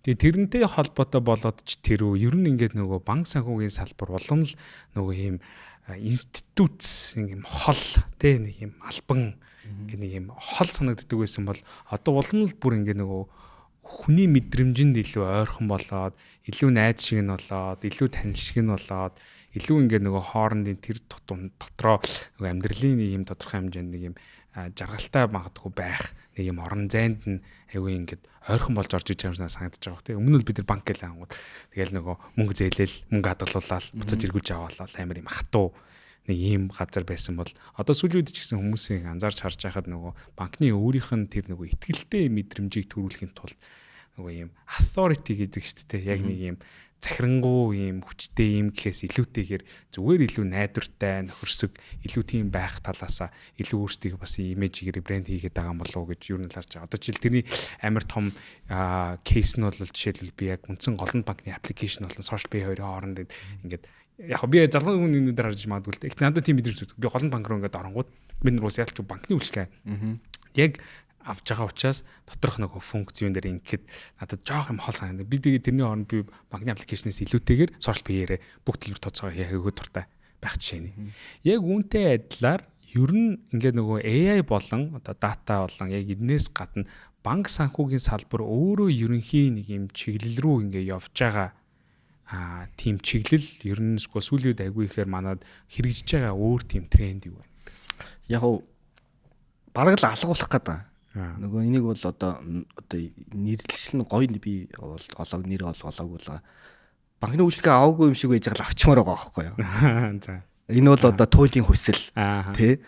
Тэгээ тэрнтэй холбоотой болоод ч тэр ер нь ингээд нөгөө банк санхүүгийн салбар улам л нөгөө ийм институт юм хол те нэг юм албан гэх нэг юм хол санагддаг байсан бол одоо улам л бүр ингээд нөгөө хүний мэдрэмжинд илүү ойрхон болоод илүү найз шиг нь болоод илүү танил шиг нь болоод илүү ингээд нөгөө хоорондын тэр дотроо нөгөө амьдралын нэг юм тодорхой хэмжээнд нэг юм жаргалтай магадгүй байх нэг юм орон зайд нь аягүй ингээд ойрхон болж орж иж байгаа юм санагдаж байгаа. Тэг өмнө нь бид нар банк гээл ангууд тэгэл нөгөө мөнгө зээлэл мөнгө хадгалуулаад буцаж эргүүлж аваалал амар юм хатуу нэг ийм газар байсан бол одоо сүүлийн үед ч гэсэн хүмүүсийн анзаарч харж байхад нөгөө банкны өөрийнх нь тэр нөгөө ихтгэлтэй мэдрэмжийг төрүүлэхийн тулд нөгөө ийм authority гэдэг шүү дээ. Яг нэг ийм захирангуй ийм хүчтэй ийм гэхээс илүүтэйгээр зүгээр илүү найдвартай нөхөрсөг илүү тийм байх талаасаа илүү өөрсдийг бас имижээр брэнд хийгээд байгаа юм болов уу гэж юу нь харж байгаа. Одоо жишээл тэрний амар том кейс нь бол жишээлбэл би яг үндсэн голланд банкны аппликейшн болон social pay хоёрын хооронд ингээд яг би залгын хүмүүнээр харж магадгүй л дээ. Их надад тийм мэдрэмж би голланд банк руу ингээд оронгууд бид нар уус ялч банкны үйлчлээ. Яг авч байгаа учраас доторх нөгөө функц юм дээр ингээд надад жоох юм хол санагдав. Би тэгээд тэрний оронд би банкны аппликейшнээс илүүтэйгээр social pay-ээр бүх төлбөр тооцоогоо хийхээ дуртай байх жишээ нь. Яг үүнтэй адилаар ер нь ингээд нөгөө AI болон одоо дата болон яг энэс гадна банк санхүүгийн салбар өөрөө ерөнхий нэг юм чиглэл рүү ингээд явж байгаа тийм чиглэл ер нь сүүлийн үед айгүй ихээр манад хэрэгжиж байгаа өөр тийм тренд юу байна? Яг уу бараг л алгуулах гэдэг. Нөгөө энийг бол одоо нэрлэл нь гоё би олоог нэр олоогүй л банкны үйлчлэгээ аваагүй юм шиг байж байгаа л авчмаар байгаа байхгүй юу. За. Энэ бол одоо туйлын хувьсэл тий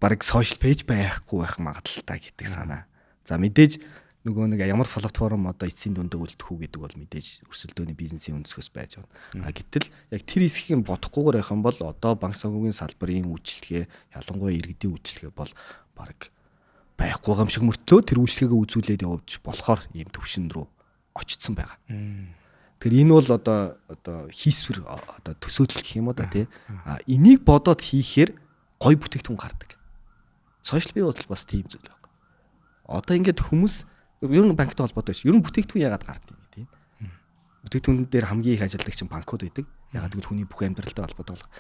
бараг social page байхгүй байх магадлалтай гэдэг санаа. За мэдээж нөгөө нэг ямар платформ одоо эцсийн дүндээ үлдэх үү гэдэг бол мэдээж өрсөлдөөний бизнесийн өнцгөөс байж байна. Гэтэл яг тэр хэсгийг бодохгүйгээр байх юм бол одоо банк санхүүгийн салбарын үйлчлэгээ ялангуяа иргэдийн үйлчлэгээ бол бараг байхгүй юм шиг мөртлөө тэр үйлчлэгээ үзүүлээд явж болохоор ийм төвшин рүү очсон байгаа. Тэгэхээр энэ бол одоо хийсвэр одоо төсөөлөл гэх юм уу да тий. Энийг бодоод хийхээр гой бүтээгдэхүүн гардаг. Social media бол бас тийм зүйл байна. Одоо ингээд хүмүүс ер нь банктай холбоотой биш. Ер нь бүтээгдэхүүн яагаад гардаг юм тий. Бүтээгдэхүүн дээр хамгийн их ажилладаг чинь банкуд байдаг. Яагаад гэвэл хүний бүх амьдралтай холбоотой болох.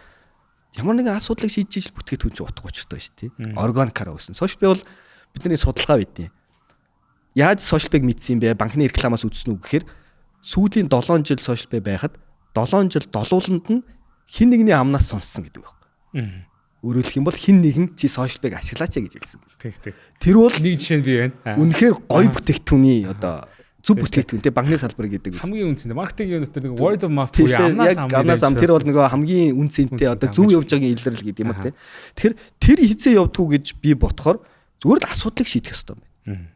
Ямар нэгэн асуудлыг шийдэж бүтээгдэхүүн чинь утга учиртай шүү дээ. Органикаар үүснэ. Social media бол бидний судалгаа байдیں۔ Яаж social pay мэдсэн юм бэ? Банкны рекламаас үзсэн үг гэхээр сүүлийн 7 жил social pay байхад 7 жил долууланд нь хин нэгний амнаас сонссон гэдэг байна. Өөрөөр хэлэх юм бол хин нэгэн чи social pay-г ашиглаач гэж хэлсэн. Тэг. Тэр бол нэг жишээ нь би байна. Үнэхээр гоё бүтээгдэхүүний одоо зөв бүтээгдэхүүн те банкны салбар гэдэг. Хамгийн үнцэнтэй маркетингийн өнөтөр нэг word of mouth буюу амнаас ам тэр бол нөгөө хамгийн үнцэнтэй одоо зөв явж байгаагийн илрэл гэдэг юм те. Тэгэхээр тэр хизээ явдггүй гэж би бодохоор зүгээр л асуудлыг шийдэх ёстой юм байна.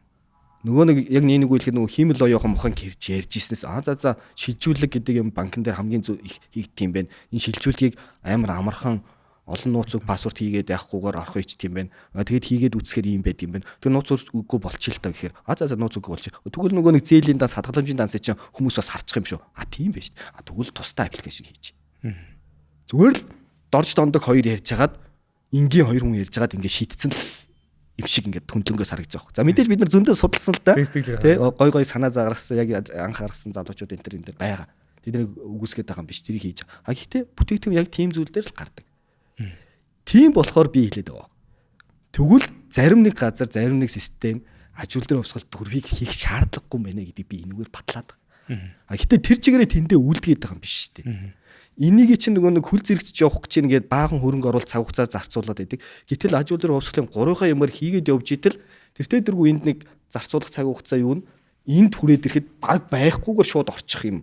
Нөгөө нэг яг нэг үйлхэд нөгөө хиймэл оёохон мохон гэрж ярьж ирснээс за шилжүүлэг гэдэг юм банкн дээр хамгийн зөв хийгдэх юм байна. Энэ шилжүүлгийг амар амархан олон нууцыг пассворд хийгээд явахгүйгээр орох үйч тийм байна. Тэгээд хийгээд үцхээр юм байд юм байна. Тэр нууц үгүй болчих л та гэхээр нууц үгүй болчих. Тэгвэл нөгөө нэг зээлийн данс хадгаламжийн дансыг чинь хүмүүс бас харчих юм шүү. Тийм байж шүү. Тэгвэл тустай аппликейшн хийж. Зүгээр л дорж дондог хоёр ярьж хагаад энгийн хоёр хүн ярьж хагаад ингээд шийдсэн л юм шиг ингээд түндлөнгөөс харагдаж байгаа. За мэдээж бид нар зөндөө судалсан л та. Тэ гой санаа заагарсан яг анх харсан залуучууд энэ төр байгаа. тэднийг үгүйсгээд байгаа юм биш. Тэрийг хийж байгаа. Гэхдээ бүтээгдэхүүн яг тийм зүйл дээр л гардаг. Тийм болохоор би хэлээд байгаа. Тэгвэл зарим нэг газар, зарим нэг систем аж үйлдвэрийн хувьсгалт дөрвийг хийх шаардлагагүй юм байна гэдэг би энэгээр батлаад байгаа. Гэхдээ тэр чигээрээ тэндээ үлдгээд байгаа юм биш шүү дээ. Энийг чинь нөгөө нэг хүл зэрэгцэж явах гэж нэгээд баахан хөрөнгө оруулалт цаг хугацаа зарцуулаад байдаг. Гэтэл аж үйлдвэрийн хувьсгалын 3-ын ямаар хийгээд явж итэл тэртээ дэргүй энд нэг зарцуулах цаг хугацаа юу нь энд хүрээд ирэхэд баг байхгүйгээр шууд орчих юм.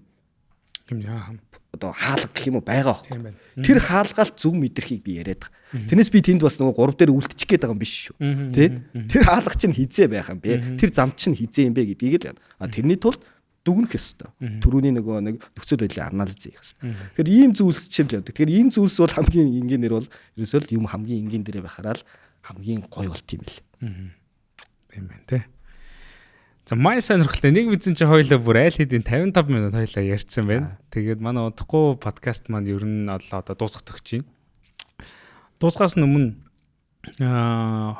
Одоо хаалга гэх юм уу байгаа байхгүй. Тэр хаалгаалт зөв мэдрэхийг би яриад байгаа. Тэрнээс би тэнд бас нөгөө 3 дээр үлдчих гээд байгаа юм биш шүү. Тэ? Тэр хаалга чинь хизээ байх юм бэ? Тэр зам чинь хизээ юм бэ гэдгийг л. Тэрний тулд дүгнэх ёстой. Төрөүний нөгөө нэг нөхцөл байдлын анализ хийх ёстой. Тэгэхээр ийм зүйлс чинь л явдаг. Тэгэхээр энэ зүйлс бол хамгийн энгийнээр бол ерөөсөө л юм хамгийн энгийн дээрээ байхаараа л хамгийн гоё болт юм бэл. Тийм байна те. За май сонирхолтой нэг мэдсэн чи хоёлаа бүр айл хэдийн 55 минут хоёлаа ярьсан байна. Тэгээд манай удахгүй подкаст маань ер нь одоо дуусах төгч байна. Дуусгаас өмнө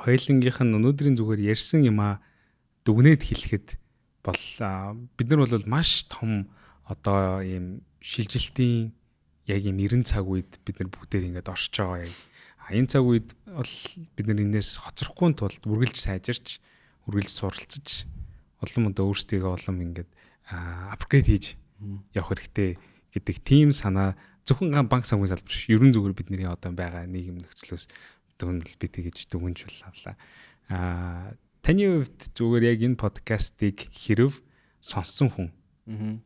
хоёлынгийнх нь өнөөдрийн зүгээр ярьсан юм дүгнээд хэлэхэд бол бид нар бол маш том одоо ийм шилжилтийн яг ийм 90 цаг үед бид нар бүгдээр ингэж оршиж байгаа яг. Энэ цаг үед бол бид нар энэс хоцрохгүй тулд үргэлж сайжирч, үргэлж суралцж улам одоо өөрсдийгөө улам ингээд апгрейд хийж явах хэрэгтэй гэдэг тийм санаа зөвхөн банк санхүүгийн салбар биш. Ерөн зүгээр бидний одоо байгаа нийгэм нөхцлөөс дүгнэл би тэгэж дүгнж боллаа. Таны хувьд зүгээр яг энэ подкастыг хэрв сонссон хүн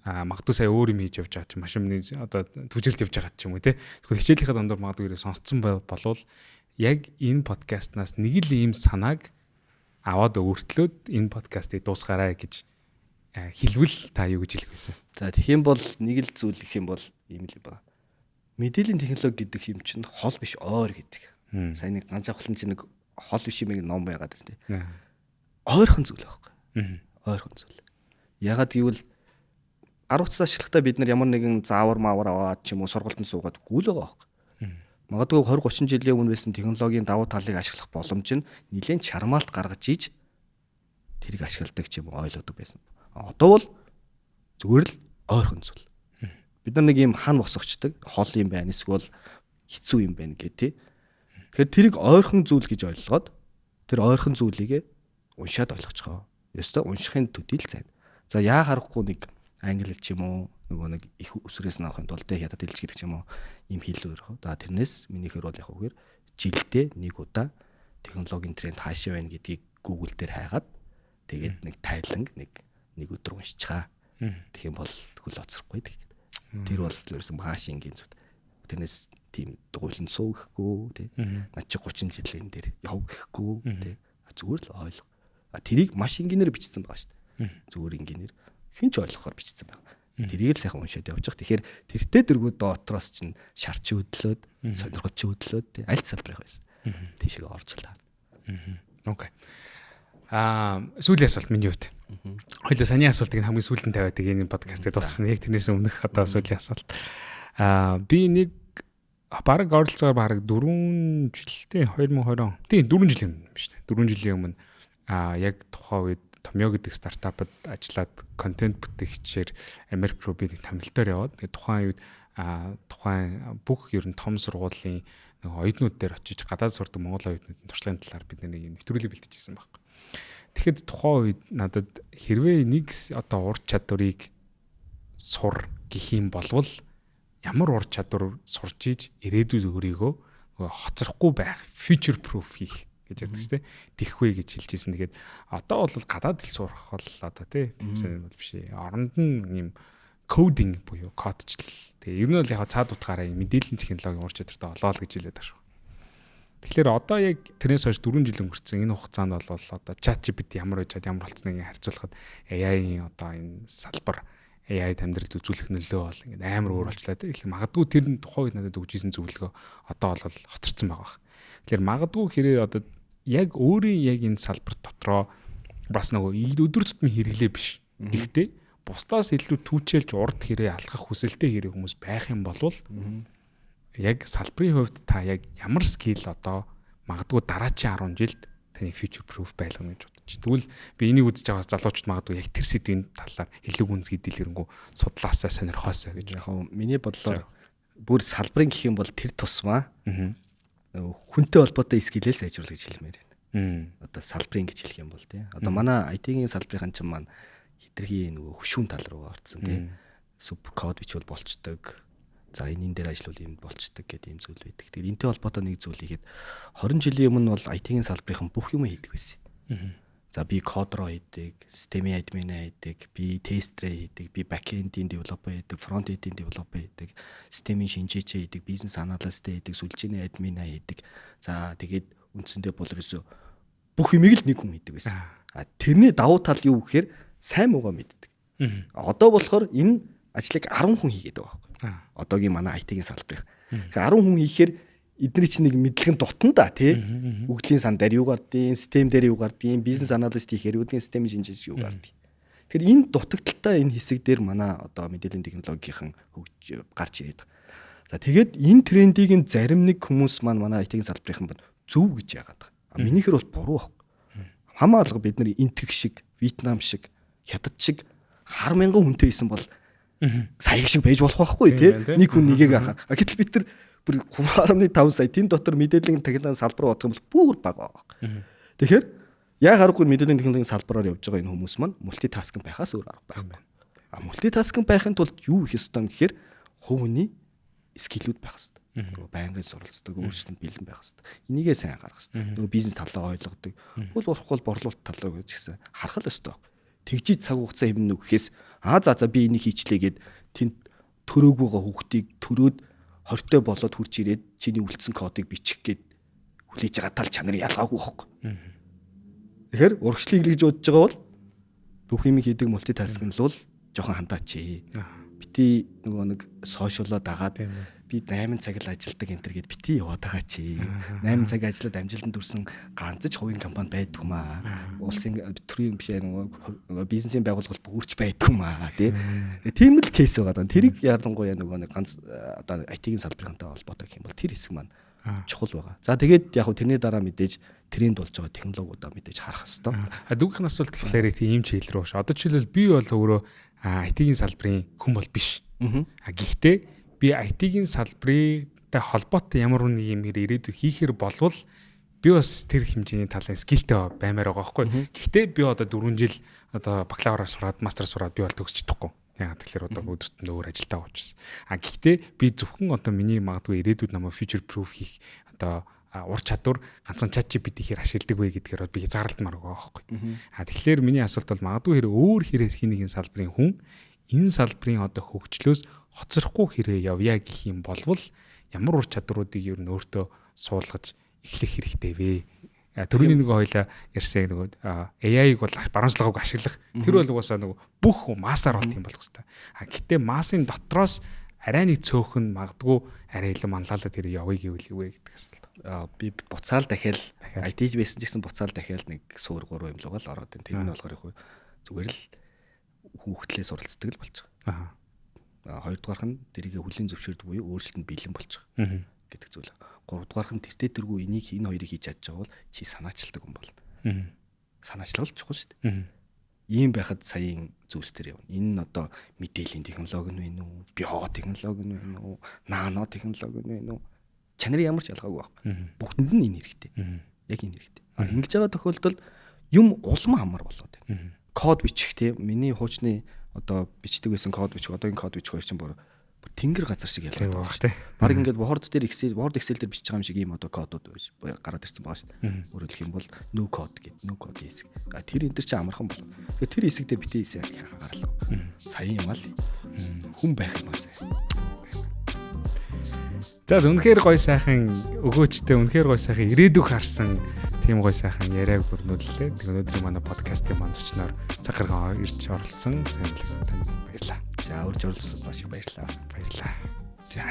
магадгүй сая өөр юм хийж явж байгаа ч машины одоо түжгэлт явж байгаа ч юм уу те. Тэгвэл хичээлийнхаа дондор магадгүй сонсцсон болвол яг энэ подкастнаас нэг л ийм санааг аваад өөртлөөд энэ подкастыг дуусгаарай гэж хэлвэл та юу гэж хэлэх вэ? За тэгэх юм бол нэг л зүйл гэх юм бол ийм л байна. Мэдээллийн технологи гэдэг юм чинь хол биш ойр гэдэг. Сайн нэг ганц авахлан чинь нэг хол биш юм ном байгаад байна тийм. Ойрхон зүйл байхгүй. Ойрхон зүйл. Ягаад гэвэл 10 цас ашиглахдаа бид нар ямар нэгэн заавар маавар аваад ч юм уу сургалтанд суугаад гүйл байгаа байхгүй. Магадгүй 20 30 жилийн өмнө байсан технологийн давуу талыг ашиглах боломж нь нэлээд чармаалт гаргаж ийж тэрийг ашигладаг ч юм уу ойлгодог байсан. Одоо бол зүгээр л ойрхон зүйл. Бид нар нэг юм хан босгочдаг, хол юм байна, эсвэл хэцүү юм байна гэх тий. Тэгэхээр тэрийг ойрхон зүйл гэж ойлгоод тэр ойрхон зүйлийг уншаад ойлгоцгоо. Ёстой уншихын төдийл зайн. За яа харахгүй нэг англи хэл ч юм уу нөгөө нэг их үсрээс нь авахын тулд хятад хэлж гэдэг ч юм уу ийм хэлээр хөө. За тэрнээс минийхэр бол яг үгээр жилдээ нэг удаа технологийн тренд хаашаа байна гэдгийг Google дээр хайгаад тэгээд нэг тайланг нэг өдөр уншчихаа. Тэгэх юм бол хөл оцрохгүй тэгээд. Тэр бол ерөөсөн маш энгийн зүйл. Тэрнээс тийм дугуйлан суугихгүй тий. Над чи 30 жил энэ дээр яв гэхгүй тий. Зүгээр л ойлго. Тэрийг маш энгийнээр бичсэн байгаа шүү дээ. Зүгээр энгийнээр хэн ч ойлгохоор бичсэн байгаа. Тэрийг л сайхан уншаад явж байгаа. Тэгэхээр тэртээ дэргүү доотроос чинь шарч өдлөөд, сонирхолч өдлөөд тий. Аль салбарыг байсан. Тийшээ орж л таа. Окей. Сүүлийн асуулт миний хувьд. Хоёул саний асуултыг хамгийн сүүлд нь тавиад энэ подкастыг дуусгана. Яг тэрнээс өмнөх одоо сүүлийн асуулт. Би нэг бараг оролцоогоор бараг 4 жилтэй 2020. Тийм 4 жил юм байна шүү дээ. 4 жилийн өмнө яг тухайн үед Томьёо гэдэг стартапад ажиллаад контент бүтээгчээр Америк руу би нэг тамилтаар яваад тэгээд тухайн үед тухайн бүх ер нь том сургуулийн нэг оюутнууд дээр очиж гадаад сурдаг монгол оюутнуудын туршлагын талаар бид нэг юм нэвтрүүлэг бэлтгэжсэн байхгүй. Тэгэхэд тухайн үед надад хэрвээ нэг одоо ур чадварыг сур гэх юм болвол ямар ур чадвар сурч ийж ирээдүйд өөрийгөө хоцрохгүй байх future proof хийх гэж ярьдаг шүү дээ. Тэхвэ гэж хэлжсэн. Тэгээд одоо бол гадаад хэл сурах бол одоо тийм сайн бол биш. Оронд нь юм кодинг буюу кодчл. Тэгээ ер нь бол яг цаад утгаараа мэдээллийн технологийн ур чадвартай олоо л гэж хэлээд байна шүү. Тэгэхээр одоо яг тэрнээс хойш 4 жил өнгөрцөн энэ хугацаанд бол одоо ChatGPT ямар байжаад ямар болцсныг харьцуулахад AI-ийн одоо энэ салбар AI-д амьдралд үзүүлэх нөлөө бол ингээд амар өөр болчлаа тийм. Магадгүй тэр тухайн үед надад өгчээсэн зөвлөгөө одоо бол хоцорсон байгаа. Тэгэхээр магадгүй хэрэг одоо яг өөрийн яг энэ салбар дотроо бас нөгөө өдөр тутмын хэрэглээ биш. Гэхдээ бусдаас илүү түүчээлж урд хэрэг алхах хүсэлтэй хэрэг хүмүүс байх юм бол яг салбарын хувьд та яг ямар скил одоо магадгүй дараачийн 10 жилд таны future proof байлгана гэж бодож байна. Тэгвэл би энийг үзэж байгаа залуучууд магадгүй яг тэр сэдвийн талаар илүү гүнзгий дэлгэрэнгүй судлаасаа сонирхоосоо гэж. Яг миний бодлоор бүр салбарын гэх юм бол тэр тусмаа хүнтэй холбоотой скиллээ сайжруулах гэж хэлмээр байна. Одоо салбарын гэж хэлэх юм бол тий. Одоо манай IT-ийн салбарын чинь маань хитрхи нөгөө хөшүүн тал руу орсон тий. Суп код бичвэл болчдөг. За энийн дээр ажиллавал юм болчдөг гэдэг юм зүйл байдаг. Тэгэхээр энэтэй холбоотой нэг зүйл хийгээд 20 жилийн өмнө бол IT-ийн салбарын бүх юм хийдэг байсан. За би кодроо хийдэг, системийн админ хийдэг, би тестрээ хийдэг, би бэкэндийн девелопер хийдэг, фронтэндийн девелопер хийдэг, системийн шинжээч хийдэг, бизнес аналист хийдэг, сүлжээний админ хийдэг. За тэгээд үндсэндээ бол ерөөсө бүх юмыг л нэг хүн хийдэг байсан. Тэрний давуу тал юу гэхээр сайн муугаа мэддэг. Одоо болохоор энэ ажлыг 10 хүн хийгээд байгаа байхгүй. Одоогийн манай IT-ийн салбарыг. Тэгэхээр 10 хүн хийхээр эдний чинь нэг мэдлэгэн дутна да тий. Үгдлийн сан дээр юу гардیں, систем дээр юу гардیں, бизнес аналист хийхээр үгдлийн системийн шинжээс юу гардیں. Тэгэхээр энэ дутагдaltaа энэ хэсэг дээр манай одоо мэдээллийн технологийн хөгж гарч ирээд байгаа. За тэгээд энэ трендийг зарим нэг хүмүүс маань манай IT-ийн салбарын зөв гэж яагаад байгаа. Минийхэр бол буруу байхгүй. Хамаалга бид нар энтэг шиг, Вьетнам шиг, Хятад шиг хар мянган хүнтэй хийсэн бол саяг шиг байж болох байхгүй тий. Нэг хүн нэгийг ахаа. Гэтэл бид нар бүр 3.5 сая тэн дотор мэдээллийн технологийн салбар бодох юм бол бүр бага байгаа. Тэгэхээр яг харахгүй мэдээллийн технологийн салбараар явж байгаа энэ хүмүүс маань мультитаскинг байхаас өөр арга байхгүй. Мультитаскинг байхын тулд юу их ёстой юм гэхээр хувийн скиллүүд байх ёстой. Байнгын суралцдаг, өөрчлөлтөнд бэлэн байх ёстой. Энийгээ сайн гаргах ёстой. Нөгөө бизнес талаа ойлгодог. Хөл болохгүй борлуулалт талаа гэж гисэн харах л ёстой. Тэгжиж цаг хугацаа хэмнэ үхэхээс за би энийг хийчлээ гэд тэнд төрөөг байгаа хүүхдийг төрөөд 20-той болоод хурж ирээд чиний үлдсэн кодыг бичих гээд хүлээж байгаа тал чанар ялгаагүй байхгүй. Тэгэхээр урагшлыг гэж бодож байгаа бол бүх юм хийдэг мультитаскинг л жоохон хандаач. Бити нөгөө нэг сошиалоо дагаад би 8 цаг л ажилладаг энэ төр гээд бити яваад байгаа чи. 8 цаг ажиллаад амжилтанд хүрсэн ганц ч хувийн компани байдгүй маа. Улсын төрийн биш нөгөө бизнесийн байгууллага бүрч байдгүй маа тий. Тийм л кейс байгаа. Тэрийг ярангуяа нөгөө нэг ганц одоо IT-ийн салбарынхантай холбоотой гэх юм бол тэр хэсэг маань чухал байгаа. За тэгээд яг хөө тэрний дараа мэдээж тренд болж байгаа технологиудаа мэдээж харах хэрэгтэй. Дүүхийн асуулт болохоор тийм ч хэл рүү ш. Одоо жишээлбэл би бол өөрөө IT-ийн салбарын хүн бол биш. Гэхдээ би IT-ийн салбартай холбоотой ямар нэг юм ирээдүйд хийхэр болвол би бас тэр хэмжээний талын скиллтэй баймаар байгаа байхгүй. Гэхдээ би одоо 4 жил одоо бакалавраа сураад, мастер сураад би бол төгсч чадахгүй. Яг тэгэхээр одоо өдөртөнд өөр ажилдаа уучсан. Гэхдээ би зөвхөн одоо миний магадгүй ирээдүйд намайг future proof хийх одоо ур чадвар ганцхан ChatGPT хэр ашигладаг вэ гэдгээр би зарлалмаар байгаа байхгүй. Тэгэхээр миний асуулт бол магадгүй хэрэг өөр хэрэг хийнийгийн салбарын хүн энэ салбарын одоо хөгжлөөс хоцрохгүй хэрэг явъя гэх юм болвол ямар ур чадваруудыг ер нь өөртөө суулгаж эхлэх хэрэгтэй вэ? Төрөний нэг хоёлаа ярьсан нэг AI-г бол баруунцлагыг ашиглах тэр бол угаасаа нэг бүх маасаар болт юм болох хэвээр. Гэтэ маасын дотроос арай нэг цөөхөн магадгүй арай илүү манлайлаад тэр явъя гэвэл юу вэ гэдэг асуулт. Би буцаал дахиад IT байсан ч гэсэн буцаал дахиад нэг суур 3 юм л ороод байна. Тэр нь болохоор зүгээр л хүүхдлээ суралцдаг л болж байгаа. Хоёрдугаарх нь тэрийг хүлийн зөвшөөрдөг буюу өөрчлөлтөнд бэлэн болж байгаа гэдэг зүйл. Гуравдугаарх нь тэртээ тэргүй энийг энэ хоёрыг хийж чадж байгаа бол чи санаачилдаг хүн болно. Санаачлал чухал шүү дээ. Ийм байхад саяын зүйлс төр явна. Энэ нь одоо мэдээллийн технологи нь вэ нү, био технологи нь вэ нү, нано технологи нь вэ нү. Чанарын ямар ч ялгаагүй байна. Бүгдэнд нь энэ хэрэгтэй. Яг энэ хэрэгтэй. Ингэж байгаа тохиолдолд юм улам амар болоод байна. Код бичих тийм миний хуучны одоо бичдэг байсан код бичих одоогийн код бичих хоёр чинь бүр тэнгэр газар шиг ялгаад байгаа шүү дээ. Бараг ингээд Word дээр Word Excel дээр бичиж байгаа юм шиг ийм одоо кодууд гараад ирсэн байгаа шүү дээ. Өөрөөр хэлэх юм бол no code гэдэг no code хэсэг. Тэр энэ төр чинь амархан болов. Тэгэхээр тэр хэсэг дээр битээ хийсэн гаргалаа. Сайн юм аа л. Хүн байх юм аа сайн. За үнэхээр гоё сайхан өгөөчтэй үнэхээр гоё сайхан ирээдүг харсан тийм гоё сайхан яриаг өрнүүллээ. Тэг өнөөдрийн манай подкастын маань зочноор цаг гарган ирж оролцсон. Сайн танд баярлалаа. За урьж оролцсонд маш их баярлалаа. Баярлалаа. За.